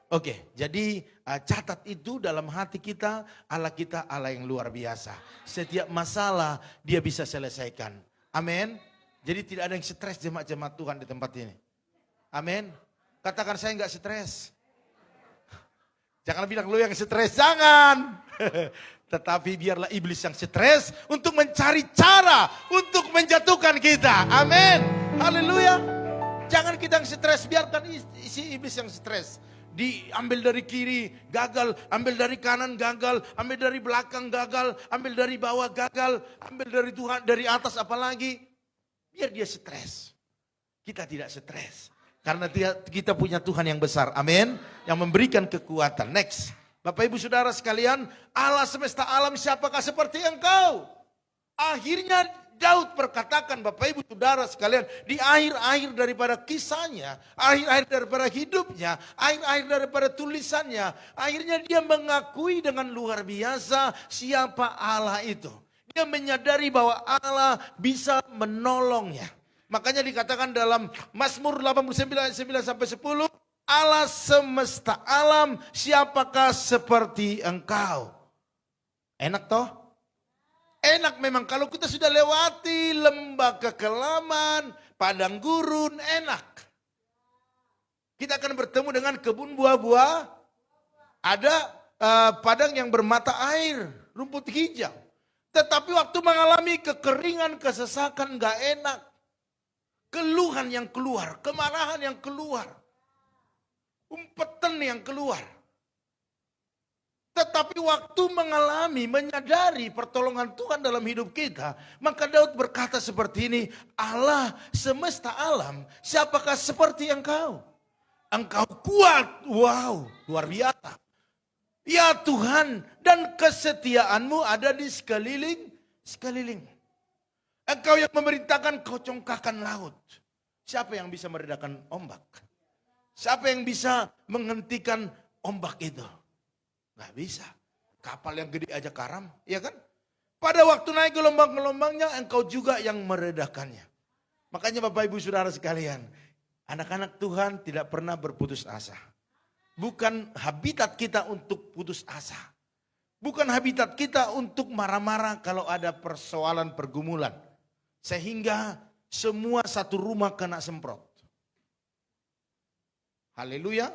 E: Oke, jadi catat itu dalam hati kita Allah yang luar biasa. Setiap masalah dia bisa selesaikan. Amin. Jadi tidak ada yang stres jemaat-jemaat Tuhan di tempat ini. Amin. Katakan saya enggak stres. Jangan bilang lu yang stres, jangan. Tetapi biarlah iblis yang stres untuk mencari cara untuk menjatuhkan kita. Amin. Haleluya. Jangan kita yang stres, biarkan isi iblis yang stres. Diambil dari kiri, gagal. Ambil dari kanan, gagal. Ambil dari belakang, gagal. Ambil dari bawah, gagal. Ambil dari Tuhan, dari atas apalagi. Biar dia stres. Kita tidak stres. Karena kita punya Tuhan yang besar. Amin. Yang memberikan kekuatan. Next. Bapak Ibu Saudara sekalian. Allah semesta alam siapakah seperti engkau? Akhirnya Daud berkatakan Bapak Ibu Saudara sekalian. Di akhir-akhir daripada kisahnya. Akhir-akhir daripada hidupnya. Akhir-akhir daripada tulisannya. Akhirnya dia mengakui dengan luar biasa siapa Allah itu. Dia menyadari bahwa Allah bisa menolongnya. Makanya dikatakan dalam Mazmur 89 ayat 9 sampai 10, Allah semesta alam, siapakah seperti engkau? Enak toh? Enak memang kalau kita sudah lewati lembah kekelaman, padang gurun, enak. Kita akan bertemu dengan kebun buah-buah, ada padang yang bermata air, rumput hijau. Tetapi waktu mengalami kekeringan, kesesakan, gak enak. Keluhan yang keluar, kemarahan yang keluar. Umpetan yang keluar. Tetapi waktu mengalami, menyadari pertolongan Tuhan dalam hidup kita, maka Daud berkata seperti ini, Allah semesta alam, siapakah seperti engkau? Engkau kuat, wow, luar biasa. Ya Tuhan, dan kesetiaanmu ada di sekeliling. Engkau yang memerintahkan kau congkakkan laut. Siapa yang bisa meredakan ombak? Siapa yang bisa menghentikan ombak itu? Gak bisa. Kapal yang gede aja karam, ya kan? Pada waktu naik gelombang-gelombangnya, engkau juga yang meredakannya. Makanya Bapak Ibu Saudara sekalian, anak-anak Tuhan tidak pernah berputus asa. Bukan habitat kita untuk putus asa. Bukan habitat kita untuk marah-marah kalau ada persoalan pergumulan. Sehingga semua satu rumah kena semprot. Haleluya.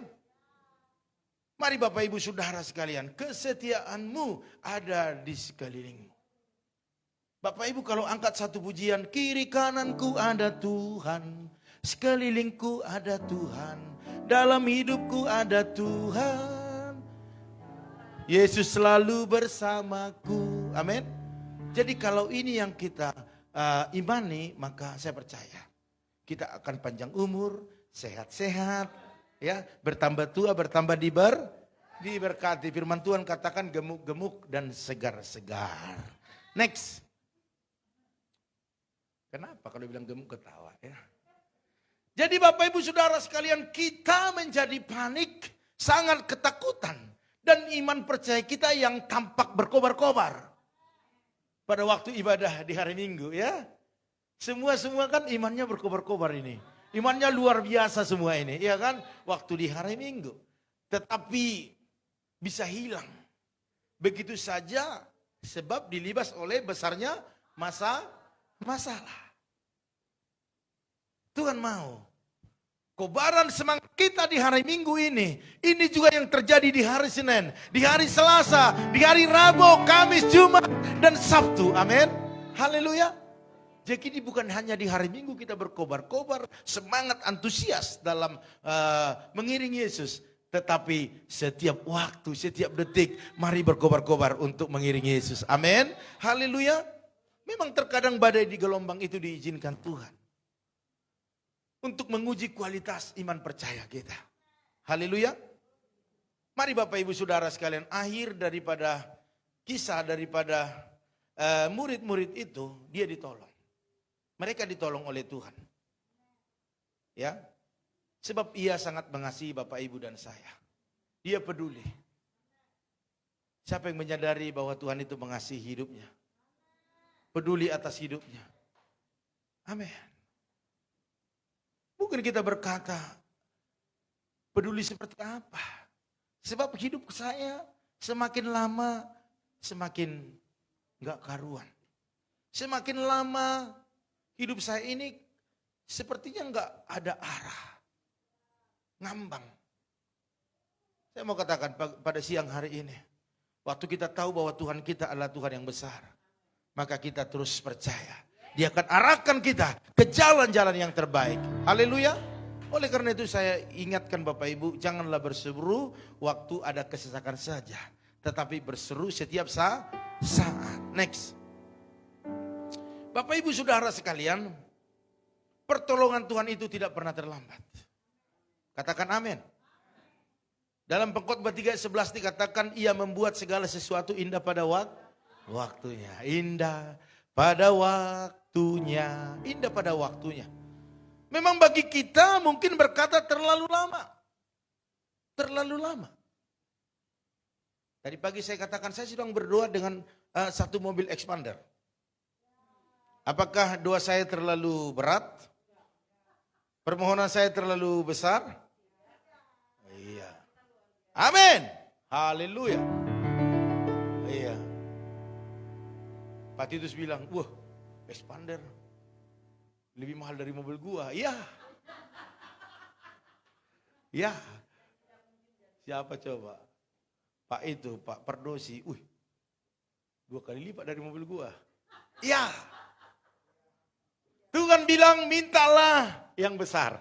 E: Mari Bapak Ibu Saudara sekalian, kesetiaanmu ada di sekelilingmu. Bapak Ibu kalau angkat satu pujian, kiri kananku ada Tuhan, sekelilingku ada Tuhan, dalam hidupku ada Tuhan, Yesus selalu bersamaku. Amin. Jadi kalau ini yang kita imani, maka saya percaya kita akan panjang umur, sehat-sehat, ya, bertambah tua, bertambah diberkati. Firman Tuhan katakan gemuk-gemuk dan segar-segar. Next. Kenapa kalau bilang gemuk ketawa ya? Jadi Bapak Ibu Saudara sekalian, kita menjadi panik, sangat ketakutan. Dan iman percaya kita yang tampak berkobar-kobar. Pada waktu ibadah di hari Minggu ya. Semua kan imannya berkobar-kobar ini. Imannya luar biasa semua ini, ya kan? Waktu di hari Minggu. Tetapi bisa hilang. Begitu saja sebab dilibas oleh besarnya masalah. Tuhan mau kobaran semangat kita di hari Minggu ini juga yang terjadi di hari Senin, di hari Selasa, di hari Rabu, Kamis, Jumat, dan Sabtu. Amin. Haleluya. Jadi ini bukan hanya di hari Minggu kita berkobar-kobar, semangat antusias dalam mengiringi Yesus. Tetapi setiap waktu, setiap detik, mari berkobar-kobar untuk mengiringi Yesus. Amin. Haleluya. Memang terkadang badai di gelombang itu diizinkan Tuhan. Untuk menguji kualitas iman percaya kita. Haleluya. Mari Bapak Ibu Saudara sekalian, akhir daripada kisah daripada murid-murid itu, dia ditolong. Mereka ditolong oleh Tuhan. Ya. Sebab ia sangat mengasihi Bapak Ibu dan saya. Dia peduli. Siapa yang menyadari bahwa Tuhan itu mengasihi hidupnya? Peduli atas hidupnya. Amin. Mungkin kita berkata, peduli seperti apa? Sebab hidup saya semakin lama semakin enggak karuan. Semakin lama hidup saya ini sepertinya enggak ada arah. Ngambang. Saya mau katakan pada siang hari ini, waktu kita tahu bahwa Tuhan kita adalah Tuhan yang besar, maka kita terus percaya. Dia akan arahkan kita ke jalan-jalan yang terbaik. Haleluya. Oleh karena itu saya ingatkan Bapak Ibu, janganlah berseru waktu ada kesesakan saja. Tetapi berseru setiap saat. Next. Bapak Ibu Saudara sekalian, pertolongan Tuhan itu tidak pernah terlambat. Katakan amin. Dalam Pengkhotbah 3:11 dikatakan ia membuat segala sesuatu indah pada waktunya. Indah pada waktunya. Indah pada waktunya. Memang bagi kita mungkin berkata terlalu lama. Terlalu lama. Tadi pagi saya katakan saya sedang berdoa dengan satu mobil expander. Apakah doa saya terlalu berat? Permohonan saya terlalu besar? Iya. Amin. Haleluya. Iya. Pak Titus bilang, wah, expander lebih mahal dari mobil gua. Iya. Ya. Siapa coba? Pak itu, Pak Perdosi. 2 kali lipat dari mobil gua. Ya. Tuhan bilang mintalah yang besar.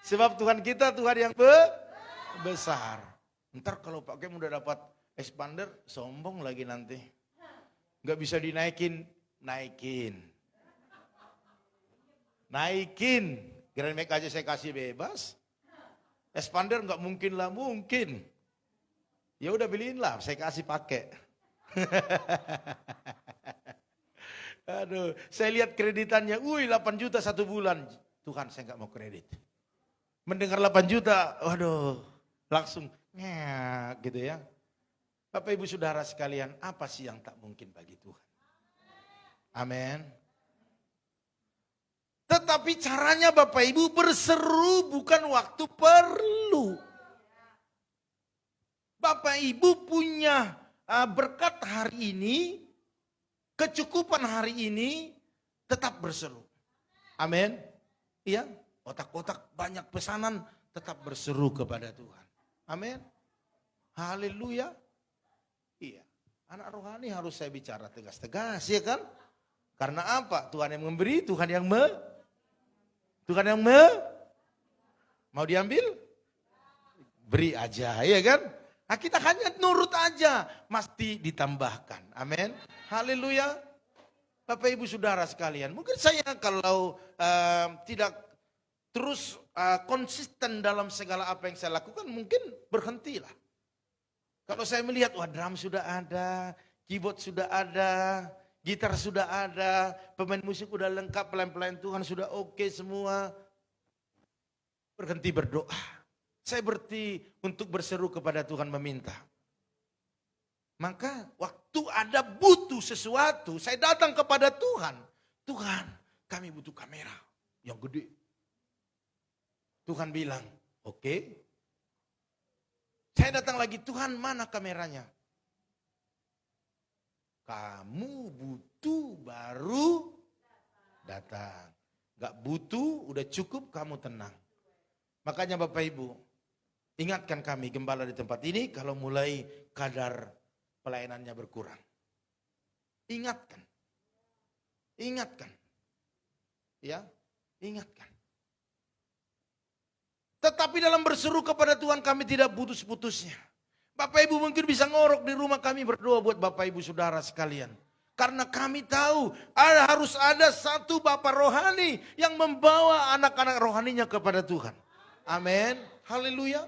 E: Sebab Tuhan kita Tuhan yang besar. Ntar kalau Pak Kem udah dapat expander, sombong lagi nanti. Nggak bisa dinaikin, naikin. Grand Max aja saya kasih bebas. Expander nggak mungkin lah, mungkin. Ya udah beliin lah, saya kasih pakai. Aduh, saya lihat kreditannya, 8 juta 1 bulan. Tuhan, saya nggak mau kredit. Mendengar 8 juta, waduh, langsung gitu ya. Bapak Ibu Saudara sekalian, apa sih yang tak mungkin bagi Tuhan? Amin. Tetapi caranya Bapak Ibu berseru bukan waktu perlu. Bapak Ibu punya berkat hari ini, kecukupan hari ini, tetap berseru. Amin. Iya, otak-otak banyak pesanan, tetap berseru kepada Tuhan. Amin. Haleluya. Iya, anak rohani harus saya bicara tegas-tegas, ya kan? Karena apa? Tuhan yang memberi, Tuhan yang mau diambil? Beri aja, ya kan? Nah, kita hanya nurut aja, mesti ditambahkan. Amin. Haleluya. Bapak Ibu Saudara sekalian, mungkin saya kalau tidak terus konsisten dalam segala apa yang saya lakukan, mungkin berhentilah. Kalau saya melihat, wah drum sudah ada, keyboard sudah ada, gitar sudah ada, pemain musik sudah lengkap, pelayan-pelayan Tuhan sudah oke semua. Berhenti berdoa. Saya berhenti untuk berseru kepada Tuhan meminta. Maka waktu ada butuh sesuatu, saya datang kepada Tuhan. Tuhan, kami butuh kamera yang gede. Tuhan bilang, oke. Saya datang lagi, Tuhan mana kameranya? Kamu butuh baru datang. Gak butuh, udah cukup, kamu tenang. Makanya Bapak Ibu, ingatkan kami gembala di tempat ini kalau mulai kadar pelayanannya berkurang. Ingatkan. Ya, ingatkan. Tetapi dalam berseru kepada Tuhan kami tidak putus-putusnya. Bapak Ibu mungkin bisa ngorok di rumah kami berdoa buat Bapak Ibu Saudara sekalian. Karena kami tahu harus ada satu Bapak rohani yang membawa anak-anak rohaninya kepada Tuhan. Amin. Haleluya.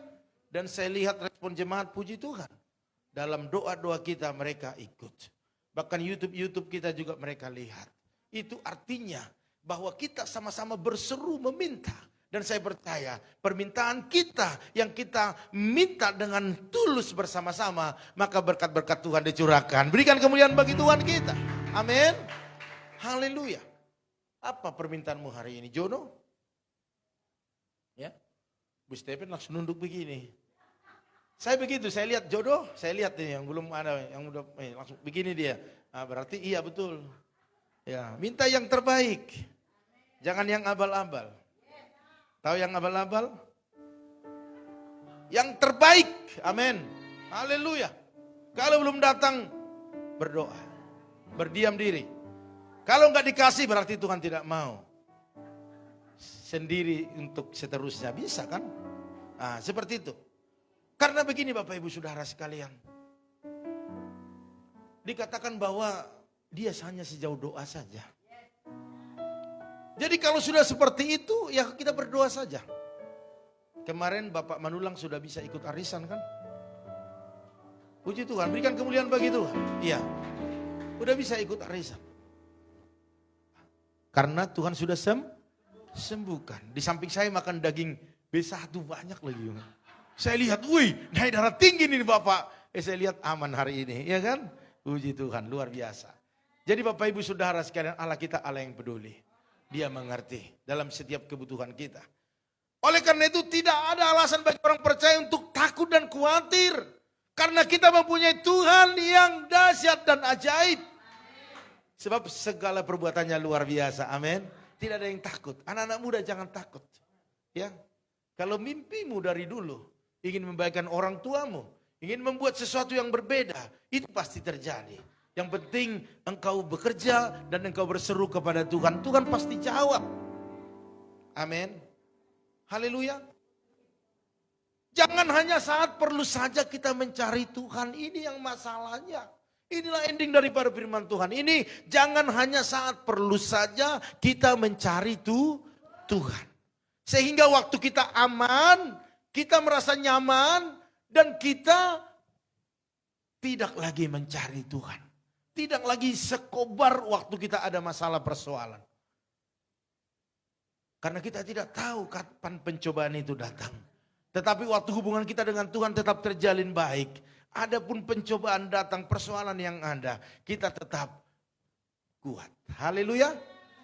E: Dan saya lihat respon jemaat, puji Tuhan. Dalam doa-doa kita mereka ikut. Bahkan YouTube kita juga mereka lihat. Itu artinya bahwa kita sama-sama berseru meminta. Dan saya percaya permintaan kita yang kita minta dengan tulus bersama-sama, maka berkat-berkat Tuhan dicurahkan. Berikan kemuliaan bagi Tuhan kita. Amin. Haleluya. Apa permintaanmu hari ini? Jodoh? Ya. Bu Stephen langsung nunduk begini. Saya begitu, saya lihat jodoh, saya lihat nih yang belum ada, yang udah langsung begini dia. Nah, berarti iya betul. Ya, minta yang terbaik. Jangan yang abal-abal. Tahu yang abal-abal? Yang terbaik. Amin. Haleluya. Kalau belum datang, berdoa. Berdiam diri. Kalau nggak dikasih berarti Tuhan tidak mau. Sendiri untuk seterusnya. Bisa kan? Nah, seperti itu. Karena begini Bapak Ibu Saudara sekalian. Dikatakan bahwa dia hanya sejauh doa saja. Jadi kalau sudah seperti itu, ya kita berdoa saja. Kemarin Bapak Manulang sudah bisa ikut arisan kan? Puji Tuhan, berikan kemuliaan bagi Tuhan. Iya, udah bisa ikut arisan. Karena Tuhan sudah sembuhkan. Di samping saya makan daging B1 banyak lagi. Saya lihat, wih, naik darah tinggi nih Bapak. Saya lihat aman hari ini, ya kan? Puji Tuhan, luar biasa. Jadi Bapak Ibu Saudara sekalian, Allah kita Allah yang peduli. Dia mengerti dalam setiap kebutuhan kita. Oleh karena itu tidak ada alasan bagi orang percaya untuk takut dan khawatir. Karena kita mempunyai Tuhan yang dahsyat dan ajaib. Sebab segala perbuatannya luar biasa. Amin. Tidak ada yang takut. Anak-anak muda jangan takut. Ya. Kalau mimpimu dari dulu ingin membaikkan orang tuamu, ingin membuat sesuatu yang berbeda, itu pasti terjadi. Yang penting engkau bekerja dan engkau berseru kepada Tuhan. Tuhan pasti jawab. Amin. Haleluya. Jangan hanya saat perlu saja kita mencari Tuhan. Ini yang masalahnya. Inilah ending daripada firman Tuhan. Ini jangan hanya saat perlu saja kita mencari Tuhan. Sehingga waktu kita aman, kita merasa nyaman, dan kita tidak lagi mencari Tuhan. Tidak lagi sekobar waktu kita ada masalah persoalan. Karena kita tidak tahu kapan pencobaan itu datang. Tetapi waktu hubungan kita dengan Tuhan tetap terjalin baik. Adapun pencobaan datang, persoalan yang ada, kita tetap kuat. Haleluya.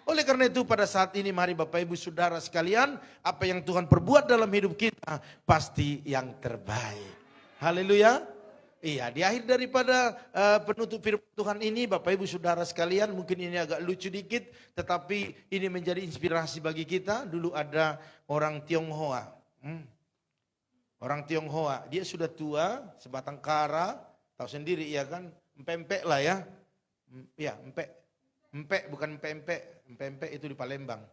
E: Oleh karena itu pada saat ini mari Bapak Ibu Saudara sekalian, apa yang Tuhan perbuat dalam hidup kita pasti yang terbaik. Haleluya. Iya, di akhir daripada penutup firman Tuhan ini Bapak Ibu Saudara sekalian, mungkin ini agak lucu dikit, tetapi ini menjadi inspirasi bagi kita. Dulu ada orang Tionghoa. Orang Tionghoa, dia sudah tua, sebatang kara, tahu sendiri ya kan, empek-empek lah ya. Ya, empek bukan empek-empek, empek-empek itu di Palembang.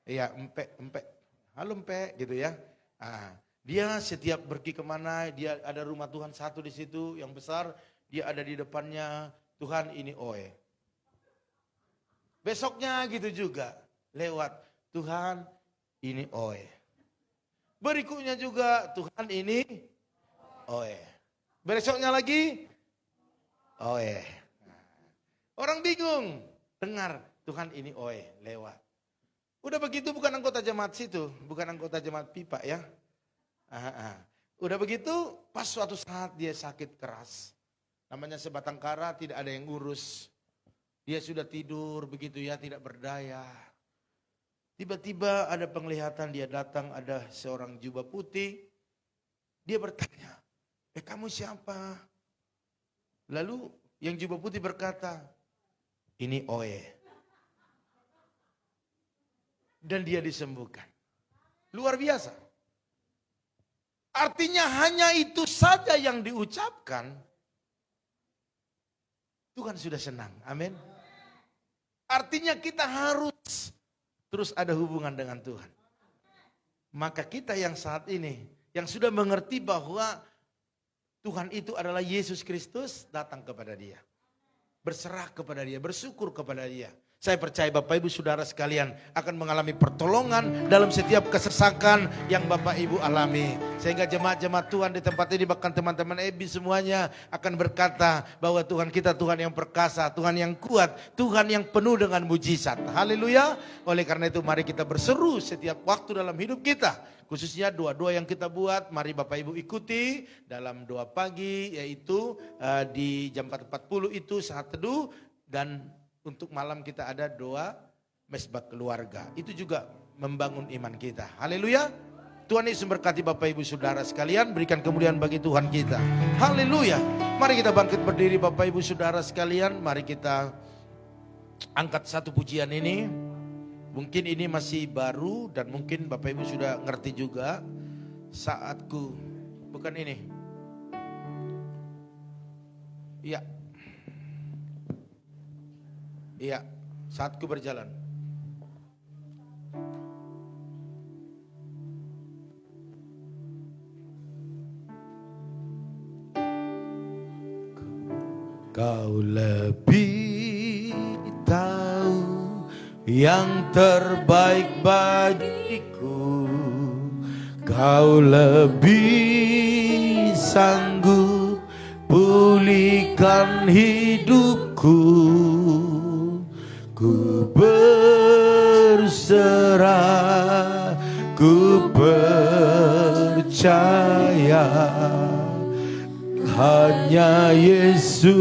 E: Iya, empek. Halo empek gitu ya. Nah, dia setiap pergi kemana, dia ada rumah Tuhan satu di situ yang besar, dia ada di depannya, Tuhan ini oe. Besoknya gitu juga, lewat, Tuhan ini oe. Berikutnya juga Tuhan ini oe. Besoknya lagi oe. Orang bingung dengar Tuhan ini oe lewat. Udah begitu bukan anggota jemaat situ, bukan anggota jemaat pipa ya. Udah begitu pas suatu saat dia sakit keras. Namanya sebatang kara, tidak ada yang urus. Dia sudah tidur begitu ya, tidak berdaya. Tiba-tiba ada penglihatan, dia datang, ada seorang jubah putih. Dia bertanya, kamu siapa? Lalu yang jubah putih berkata, ini oe. Dan dia disembuhkan. Luar biasa. Artinya hanya itu saja yang diucapkan, Tuhan sudah senang. Amin. Artinya kita harus terus ada hubungan dengan Tuhan. Maka kita yang saat ini, yang sudah mengerti bahwa Tuhan itu adalah Yesus Kristus, datang kepada Dia. Berserah kepada Dia, bersyukur kepada Dia. Saya percaya Bapak Ibu Saudara sekalian akan mengalami pertolongan dalam setiap kesesakan yang Bapak Ibu alami. Sehingga jemaat-jemaat Tuhan di tempat ini, bahkan teman-teman Ebi semuanya akan berkata bahwa Tuhan kita Tuhan yang perkasa, Tuhan yang kuat, Tuhan yang penuh dengan mujizat. Haleluya. Oleh karena itu mari kita berseru setiap waktu dalam hidup kita. Khususnya doa-doa yang kita buat, mari Bapak Ibu ikuti dalam doa pagi, yaitu di jam 4.40 itu saat teduh, dan untuk malam kita ada doa mesbah keluarga. Itu juga membangun iman kita. Haleluya. Tuhan Yesus memberkati Bapak Ibu Saudara sekalian, berikan kemuliaan bagi Tuhan kita. Haleluya. Mari kita bangkit berdiri Bapak Ibu Saudara sekalian, mari kita angkat satu pujian ini. Mungkin ini masih baru dan mungkin Bapak Ibu sudah ngerti juga. Saatku, bukan ini. Iya. Iya, saatku berjalan. Kau lebih tahu yang terbaik bagiku. Kau lebih sanggup pulihkan hidupku. Ku berserah, ku percaya hanya Yesus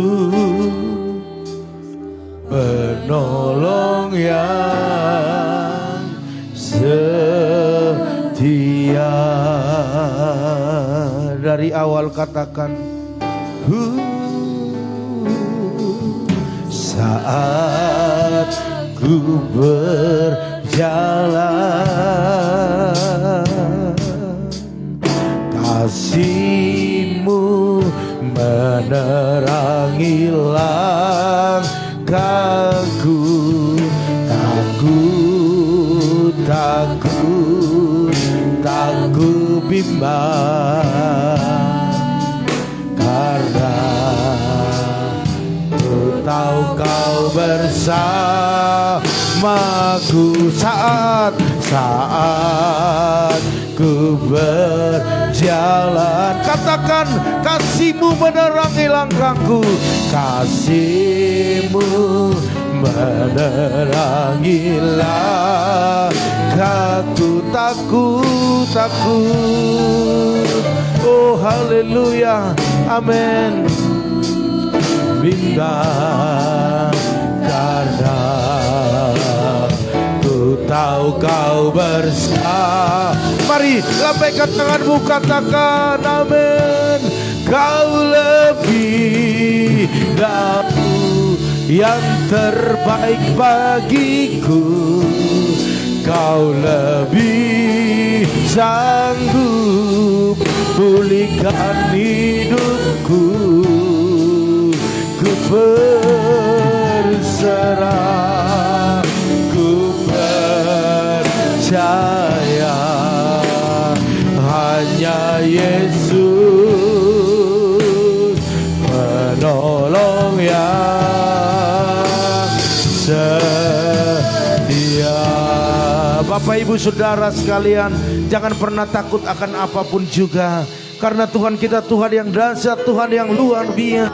E: penolong yang setia. Dari awal katakan saat ku berjalan, kasih-Mu menerangi langkahku. Tak ku bimbang, karena ku tahu Kau bersamaku saat ku berjalan. Katakan, kasih-Mu menerangi langkahku, kasih-Mu menerangi langkahku. Takut. Oh haleluya, amin. Bimbang, karena ku tahu Kau bersama. Mari lambaikan tanganmu, katakan amin. Kau lebih dahulu yang terbaik bagiku. Kau lebih sanggup pulihkan hidupku. Ku berserah, ku percaya hanya Yesus menolong yang setia. Bapak Ibu Saudara sekalian, jangan pernah takut akan apapun juga, karena Tuhan kita Tuhan yang dahsyat, Tuhan yang luar biasa.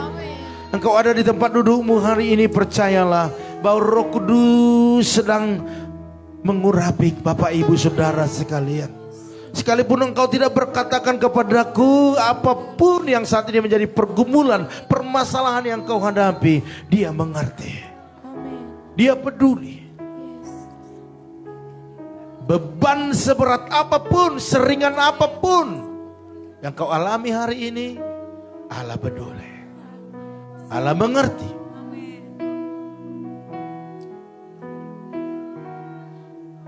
E: Engkau ada di tempat dudukmu hari ini, percayalah bahwa Roh Kudus sedang mengurapi Bapak Ibu Saudara sekalian. Sekalipun engkau tidak berkatakan kepadaku apapun yang saat ini menjadi pergumulan, permasalahan yang kau hadapi, Dia mengerti. Dia peduli. Beban seberat apapun, seringan apapun yang kau alami hari ini, Allah peduli. Allah mengerti.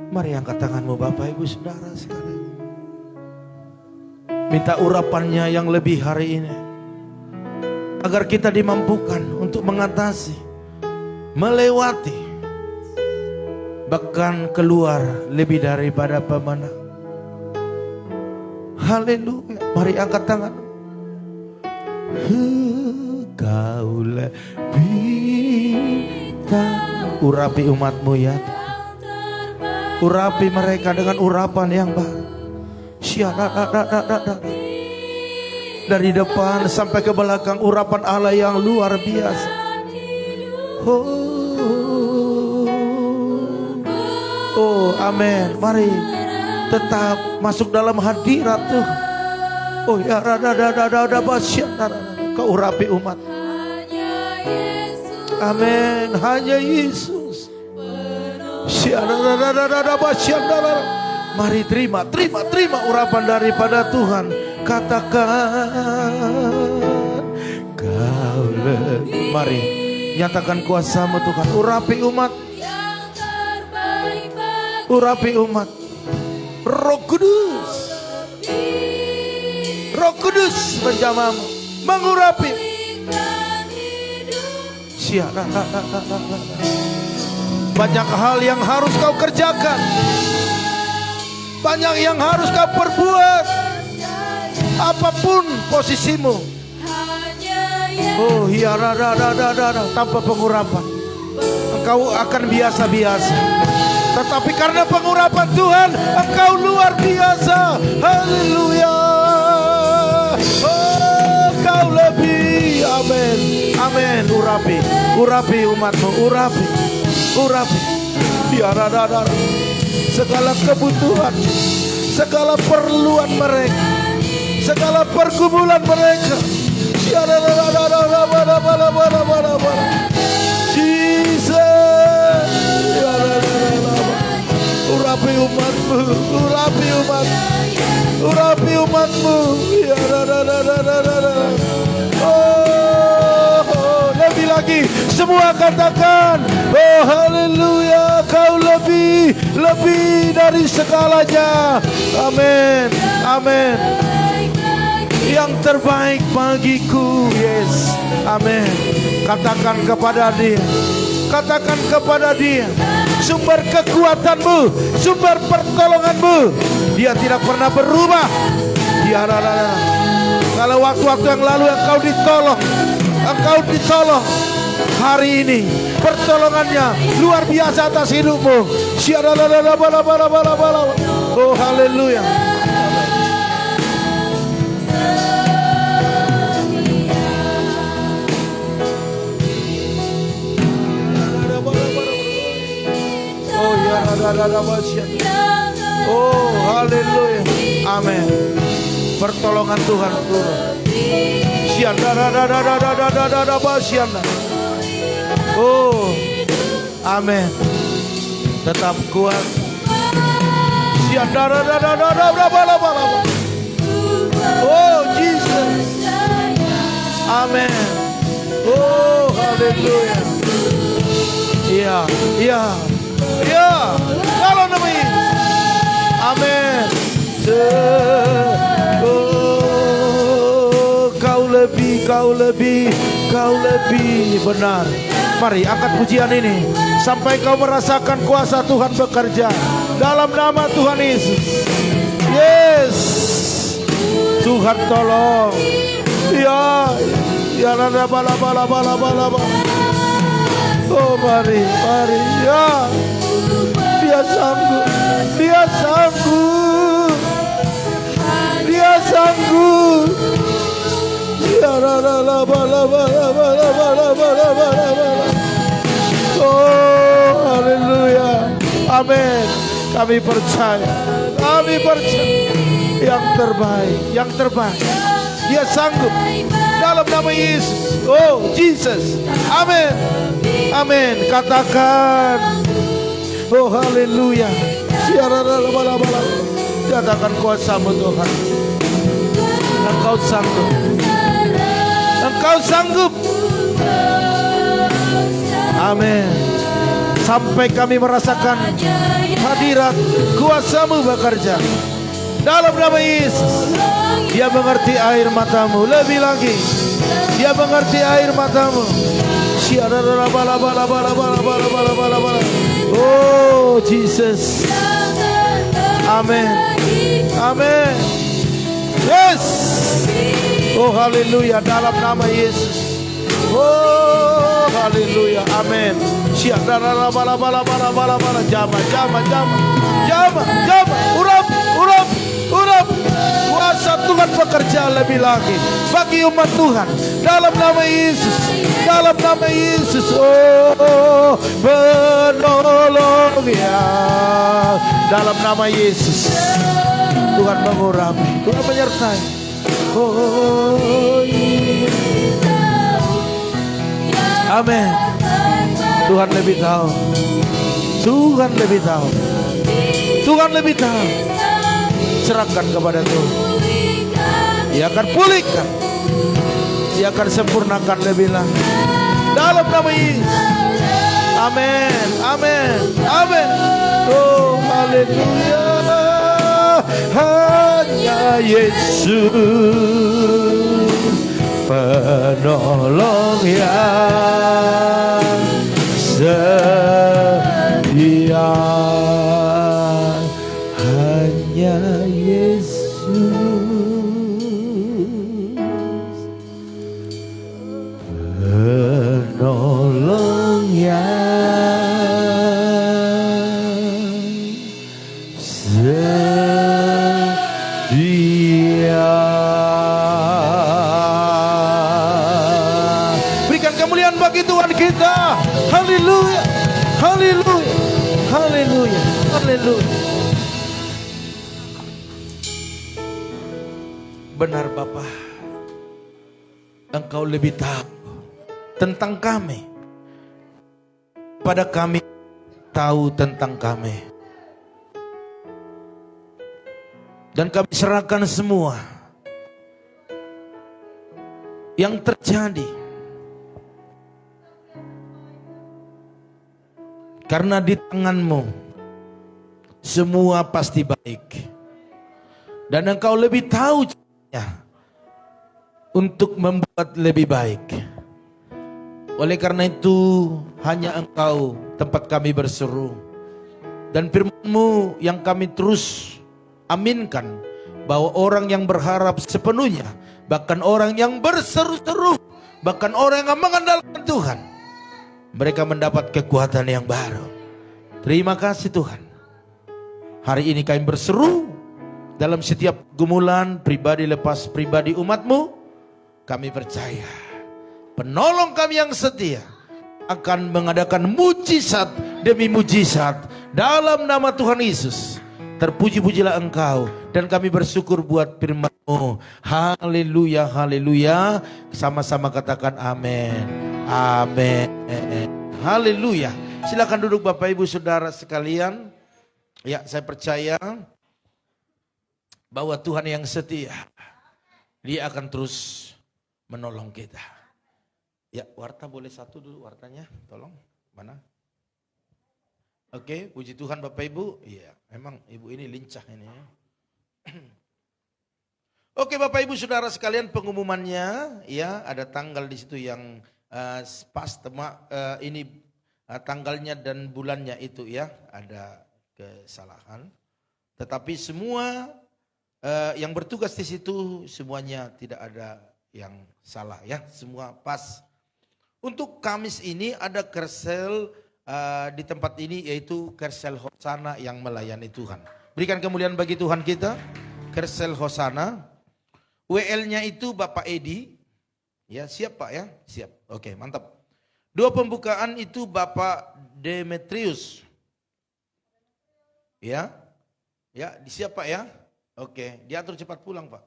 E: Mari angkat tanganmu Bapak Ibu Saudara sekalian. Minta urapannya yang lebih hari ini, agar kita dimampukan untuk mengatasi, melewati, bahkan keluar lebih daripada pemenang. Haleluya. Mari angkat tangan. Kau lebih tahu. Urapi umatmu ya. Urapi mereka dengan urapan yang baru. Dari depan sampai ke belakang, urapan Allah yang luar biasa. Oh, amin. Mari tetap masuk dalam hadirat Tuhan. Oh ya, kau urapi umat. Amin. Hanya Yesus. Mari terima urapan daripada Tuhan. Katakan, kau lebih. Mari nyatakan kuasa-Mu Tuhan. Urapi umat. Urapi umat. Roh Kudus. Roh Kudus menjamamu, mengurapi. Banyak hal yang harus kau kerjakan, banyak yang harus kau perbuat. Apapun posisimu, oh iya, tanpa pengurapan engkau akan biasa-biasa. Tetapi karena pengurapan Tuhan, engkau luar biasa. Haleluya. Oh, kau lebih. Amin. Amin. Urapi umatmu. Urapi. Biar ada segala kebutuhan, segala perluan mereka, segala pergumulan mereka. Jesus. Urapi umatmu. urapi umat-Mu, urapi umat-Mu. Ya, oh, lebih lagi, semua katakan, oh haleluya, Kau lebih dari segalanya. Amin, amin. Yang terbaik bagiku, yes, amin. Katakan kepada Dia, katakan kepada Dia, sumber kekuatan-Mu, sumber pertolongan-Mu, Dia tidak pernah berubah. Dia kalau waktu-waktu yang lalu engkau ditolong, hari ini pertolongannya luar biasa atas hidupmu. Oh haleluya. Oh ya, oh haleluya. Amin. Pertolongan Tuhan turun. Oh, amin. Tetap kuat. Oh, Jesus. Amin. Oh, haleluya. Iya, iya, iya. Kalau nama Yesus. Amin. Oh, kau lebih benar. Mari angkat pujian ini sampai kau merasakan kuasa Tuhan bekerja dalam nama Tuhan Yesus. Yes, Tuhan tolong. Ya, ya bala. Oh mari, ya. Dia sanggup. Oh, haleluya. Amin. Kami percaya. Yang terbaik. Dia sanggup. Dalam nama Yesus. Oh, Jesus. Amin. Amin. Katakan. Oh, haleluya. Katakan kuasa-Mu Tuhan. Engkau sanggup. Amin. Sampai kami merasakan hadirat kuasa-Mu bekerja dalam nama Yesus. Dia mengerti air matamu. Lebih lagi, Dia mengerti air matamu. Oh Jesus. Amin. Yes. Oh haleluya, dalam nama Yesus. Oh haleluya, amin. Jama, urap. Kuasa Tuhan bekerja lebih lagi bagi umat Tuhan dalam nama Yesus. Oh penolong ya, dalam nama Yesus. Tuhan mengurapi, Tuhan menyertai. Oh amin. Tuhan lebih tahu. Serahkan kepada Tuhan. Dia akan pulihkan. Dia akan sempurnakan lebih lagi. Dalam nama Yesus. Amin. Oh haleluya. Hanya Yesus penolong yang setia. Hanya Yesus penolong yang setia. Berikan kemuliaan bagi Tuhan kita. Haleluya. Benar Bapa, Engkau lebih tahu tentang kami, pada kami tahu tentang kami. Dan kami serahkan semua yang terjadi. Karena di tangan-Mu semua pasti baik. Dan Engkau lebih tahu caranya untuk membuat lebih baik. Oleh karena itu hanya Engkau tempat kami berseru. Dan firman-Mu yang kami terus aminkan, bahwa orang yang berharap sepenuhnya, bahkan orang yang berseru-seru, bahkan orang yang mengandalkan Tuhan, mereka mendapat kekuatan yang baru. Terima kasih Tuhan. Hari ini kami berseru dalam setiap gumulan pribadi lepas pribadi umat-Mu. Kami percaya penolong kami yang setia akan mengadakan mujizat demi mujizat dalam nama Tuhan Yesus. Terpuji-pujilah Engkau, dan kami bersyukur buat firman-Mu. Haleluya, haleluya. Sama-sama katakan amin. Amin. Haleluya. Silakan duduk Bapak Ibu Saudara sekalian. Ya, saya percaya bahwa Tuhan yang setia, Dia akan terus menolong kita. Ya, warta boleh satu dulu wartanya, tolong. Mana? Oke, puji Tuhan Bapak Ibu. Iya, memang Ibu ini lincah ini. Oke Bapak Ibu Saudara sekalian, pengumumannya ya, ada tanggal di situ yang pas ini tanggalnya dan bulannya itu ya, ada kesalahan. Tetapi semua yang bertugas di situ semuanya tidak ada yang salah ya, semua pas. Untuk Kamis ini ada kersel di tempat ini, yaitu kersel Hosana yang melayani Tuhan. Berikan kemuliaan bagi Tuhan kita. Kersel Hosana. WL-nya itu Bapak Edi. Ya, siap Pak ya? Siap. Oke, mantap. Doa pembukaan itu Bapak Demetrius. Ya. Ya, siap Pak ya? Oke, diatur cepat pulang Pak.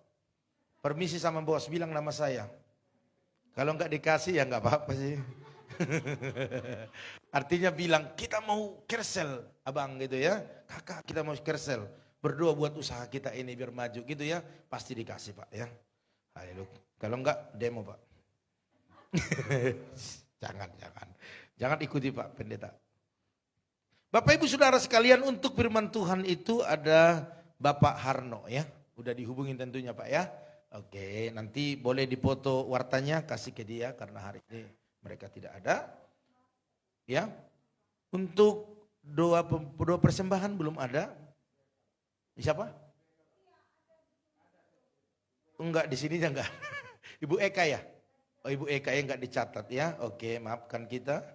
E: Permisi sama bos, bilang nama saya. Kalau enggak dikasih ya enggak apa-apa sih. Artinya bilang kita mau kersel abang gitu ya, kakak kita mau kersel, berdoa buat usaha kita ini biar maju gitu ya, pasti dikasih Pak ya. Haleluya. Kalau enggak demo Pak. jangan ikuti Pak Pendeta. Bapak Ibu Saudara sekalian, untuk firman Tuhan itu ada Bapak Harno ya, udah dihubungin tentunya Pak ya. Oke, nanti boleh dipoto wartanya kasih ke dia karena hari ini mereka tidak ada. Ya. Untuk doa persembahan belum ada. Siapa? Enggak, di sini enggak. Ibu Eka ya? Oh, Ibu Eka yang enggak dicatat ya. Oke, maafkan kita.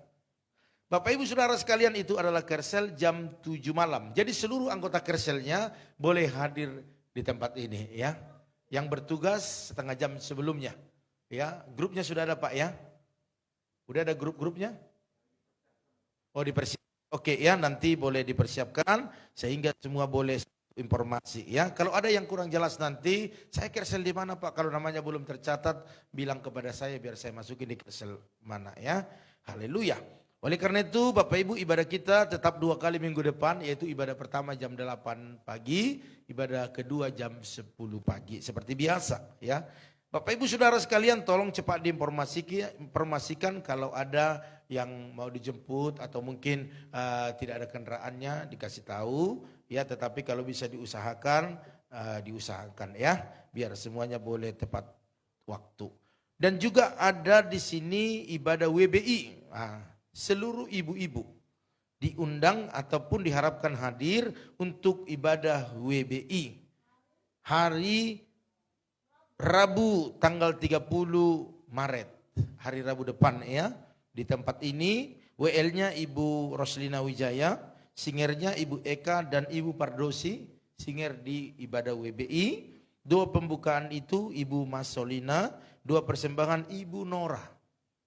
E: Bapak Ibu Saudara sekalian, itu adalah kersel jam 7 malam. Jadi seluruh anggota kerselnya boleh hadir di tempat ini ya. Yang bertugas setengah jam sebelumnya. Ya, grupnya sudah ada Pak ya? Udah ada grup-grupnya? Oh, dipersiapkan. Oke ya, nanti boleh dipersiapkan sehingga semua boleh informasi ya. Kalau ada yang kurang jelas nanti, saya kersel di mana Pak? Kalau namanya belum tercatat, bilang kepada saya biar saya masukin di kersel mana ya. Haleluya. Oleh karena itu Bapak Ibu, ibadah kita tetap 2 kali minggu depan, yaitu ibadah pertama jam 8 pagi, ibadah kedua jam 10 pagi seperti biasa ya. Bapak Ibu Saudara sekalian, tolong cepat diinformasikan kalau ada yang mau dijemput atau mungkin tidak ada kendaraannya, dikasih tahu ya. Tetapi kalau bisa diusahakan ya, biar semuanya boleh tepat waktu. Dan juga ada di sini ibadah WBI. Seluruh ibu-ibu diundang ataupun diharapkan hadir untuk ibadah WBI hari Rabu tanggal 30 Maret, hari Rabu depan ya. Di tempat ini WL-nya Ibu Roslina Wijaya, singernya Ibu Eka dan Ibu Pardosi, singer di ibadah WBI. Doa pembukaan itu Ibu Masolina, doa persembahan Ibu Nora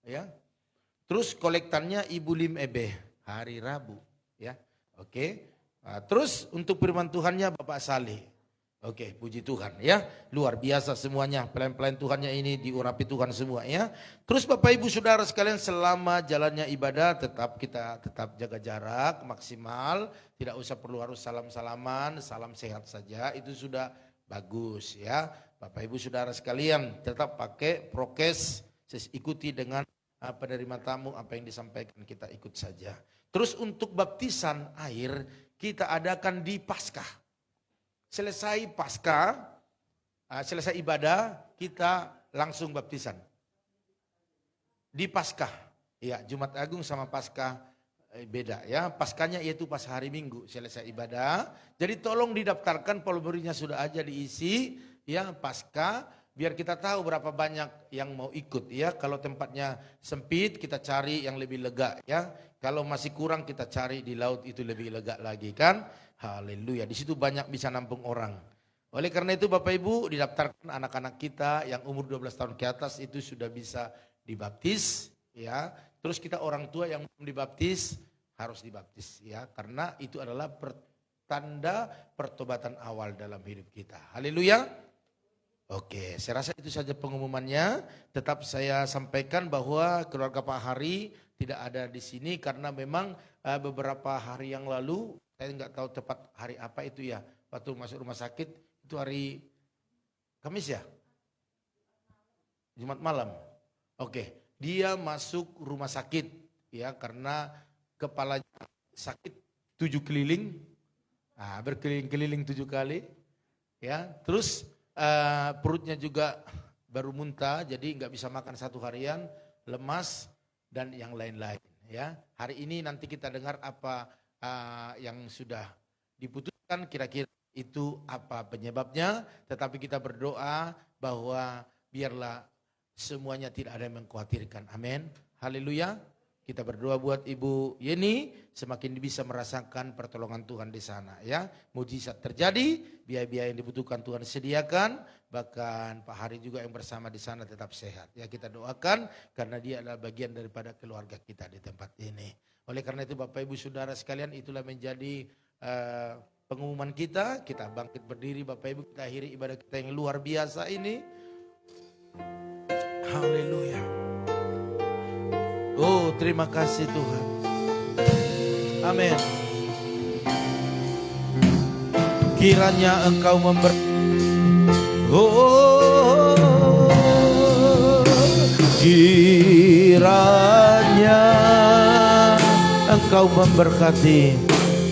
E: ya. Terus kolektannya Ibu Lim Ebe hari Rabu ya. Oke. Terus untuk firman Tuhannya Bapak Saleh. Oke, puji Tuhan ya. Luar biasa semuanya, pelayan-pelayan Tuhannya ini diurapi Tuhan semua ya. Terus Bapak Ibu Saudara sekalian, selama jalannya ibadah kita tetap jaga jarak maksimal. Tidak usah perlu harus salam-salaman, salam sehat saja. Itu sudah Bagus ya. Bapak Ibu Saudara sekalian, tetap pakai prokes, ikuti dengan penerima tamu apa yang disampaikan, kita ikut saja. Terus untuk baptisan air kita adakan di Paskah. Selesai Paskah, selesai ibadah, kita langsung baptisan. Di Paskah, ya Jumat Agung sama Paskah beda ya. Paskahnya yaitu pas hari Minggu selesai ibadah. Jadi tolong didaftarkan, formulirnya sudah aja diisi ya Paskah. Biar kita tahu berapa banyak yang mau ikut ya. Kalau tempatnya sempit kita cari yang lebih lega ya. Kalau masih kurang kita cari di laut, itu lebih lega lagi kan. Haleluya. Di situ banyak bisa nampung orang. Oleh karena itu Bapak Ibu, didaftarkan anak-anak kita yang umur 12 tahun ke atas itu sudah bisa dibaptis ya. Terus kita orang tua yang belum dibaptis harus dibaptis ya. Karena itu adalah pertanda pertobatan awal dalam hidup kita. Haleluya. Oke, saya rasa itu saja pengumumannya. Tetap saya sampaikan bahwa keluarga Pak Hari tidak ada di sini karena memang beberapa hari yang lalu, saya nggak tahu tepat hari apa itu ya, waktu masuk rumah sakit itu hari Kamis ya, Jumat malam. Oke, dia masuk rumah sakit ya karena kepalanya sakit 7 keliling, berkeliling-keliling 7 kali, ya. Terus perutnya juga baru muntah, jadi nggak bisa makan 1 harian, lemas dan yang lain-lain. Ya, hari ini nanti kita dengar apa yang sudah diputuskan, kira-kira itu apa penyebabnya. Tetapi kita berdoa bahwa biarlah semuanya tidak ada yang mengkhawatirkan. Amin. Haleluya. Kita berdoa buat Ibu Yeni semakin bisa merasakan pertolongan Tuhan di sana ya. Mujizat terjadi, biaya-biaya yang dibutuhkan Tuhan sediakan, bahkan Pak Hari juga yang bersama di sana tetap sehat. Ya, kita doakan karena dia adalah bagian daripada keluarga kita di tempat ini. Oleh karena itu Bapak Ibu Saudara sekalian, itulah menjadi pengumuman kita. Kita bangkit berdiri Bapak Ibu, kita akhiri ibadah kita yang luar biasa ini. Haleluya. Oh, terima kasih Tuhan. Amin. Kiranya Engkau kiranya Engkau memberkati,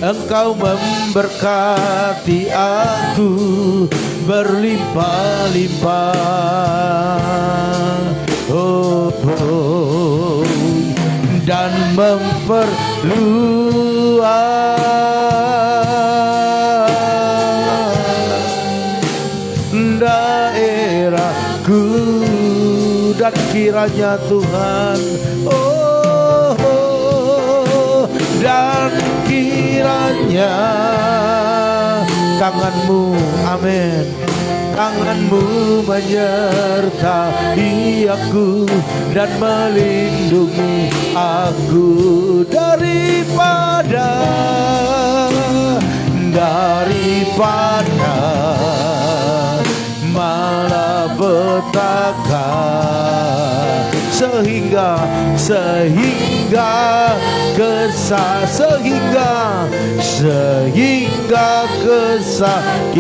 E: Engkau memberkati aku berlimpah-limpah. Dan memperluas daerahku, dan kiranya Tuhan, dan kiranya tangan-Mu, amin, tangan-Mu menyertai aku dan melindungi aku daripada malapetaka, sehingga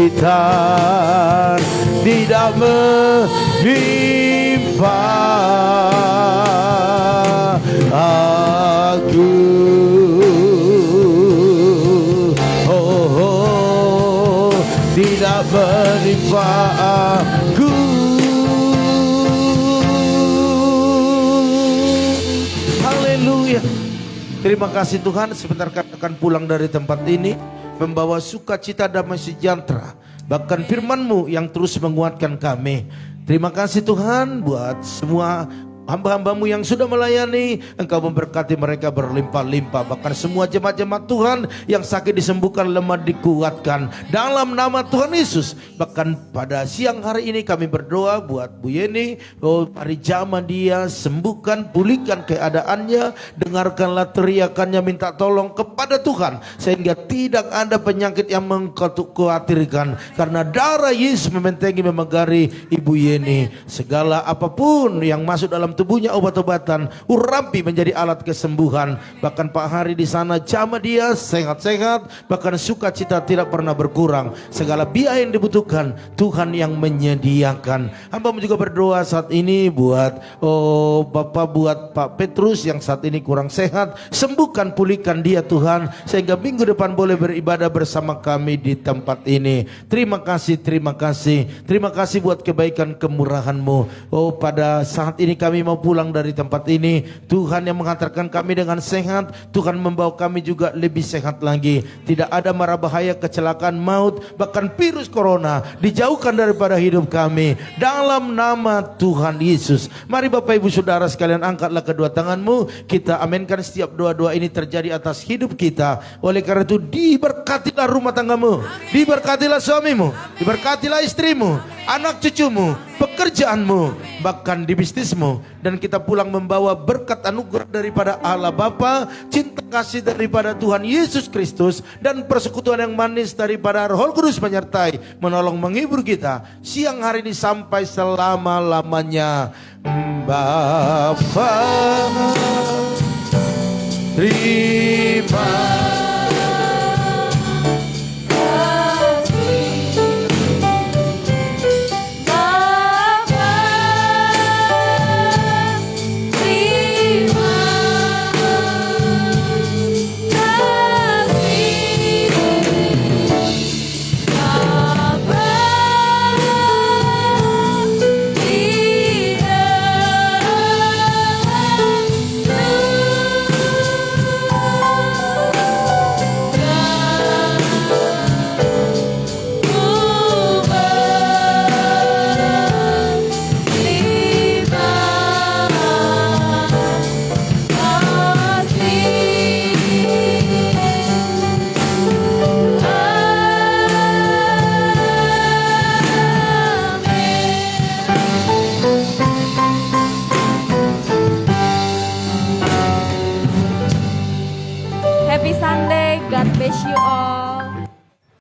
E: kesakitan tidak menimpa aku. Tidak menimpa aku. Haleluya. Terima kasih Tuhan, sebentar kami akan pulang dari tempat ini membawa sukacita, damai sejahtera, bahkan firman-Mu yang terus menguatkan kami. Terima kasih Tuhan buat semua hamba-hamba-Mu yang sudah melayani. Engkau memberkati mereka berlimpah-limpah. Bahkan semua jemaat-jemaat Tuhan yang sakit disembuhkan, lemah dikuatkan dalam nama Tuhan Yesus. Bahkan pada siang hari ini kami berdoa buat Bu Yeni. Mari jamah dia, sembuhkan, pulihkan keadaannya. Dengarkanlah teriakannya, minta tolong kepada Tuhan, sehingga tidak ada penyakit yang mengkhawatirkan. Karena darah Yesus membentengi, memegari Ibu Yeni. Segala apapun yang masuk dalam tubuhnya obat-obatan, urapi menjadi alat kesembuhan. Bahkan Pak Hari di sana jamah dia sehat-sehat, bahkan sukacita tidak pernah berkurang. Segala biaya yang dibutuhkan Tuhan yang menyediakan. Hamba juga berdoa saat ini buat Bapak, buat Pak Petrus yang saat ini kurang sehat, sembuhkan, pulihkan dia Tuhan, sehingga minggu depan boleh beribadah bersama kami di tempat ini. Terima kasih, terima kasih, terima kasih buat kebaikan kemurahan-Mu. Pada saat ini kami mau pulang dari tempat ini, Tuhan yang menghantarkan kami dengan sehat, Tuhan membawa kami juga lebih sehat lagi. Tidak ada mara bahaya, kecelakaan, maut, bahkan virus corona dijauhkan daripada hidup kami dalam nama Tuhan Yesus. Mari Bapak Ibu Saudara sekalian, angkatlah kedua tanganmu, kita aminkan setiap doa-doa ini terjadi atas hidup kita. Oleh karena itu diberkatilah rumah tanggamu, diberkatilah suamimu, diberkatilah istrimu, anak cucumu, pekerjaanmu, bahkan di bisnismu. Dan kita pulang membawa berkat anugerah daripada Allah Bapa, cinta kasih daripada Tuhan Yesus Kristus, dan persekutuan yang manis daripada Roh Kudus menyertai, menolong, menghibur kita siang hari ini sampai selama-lamanya. Bapa, terima
A: Happy Sunday, God bless you all.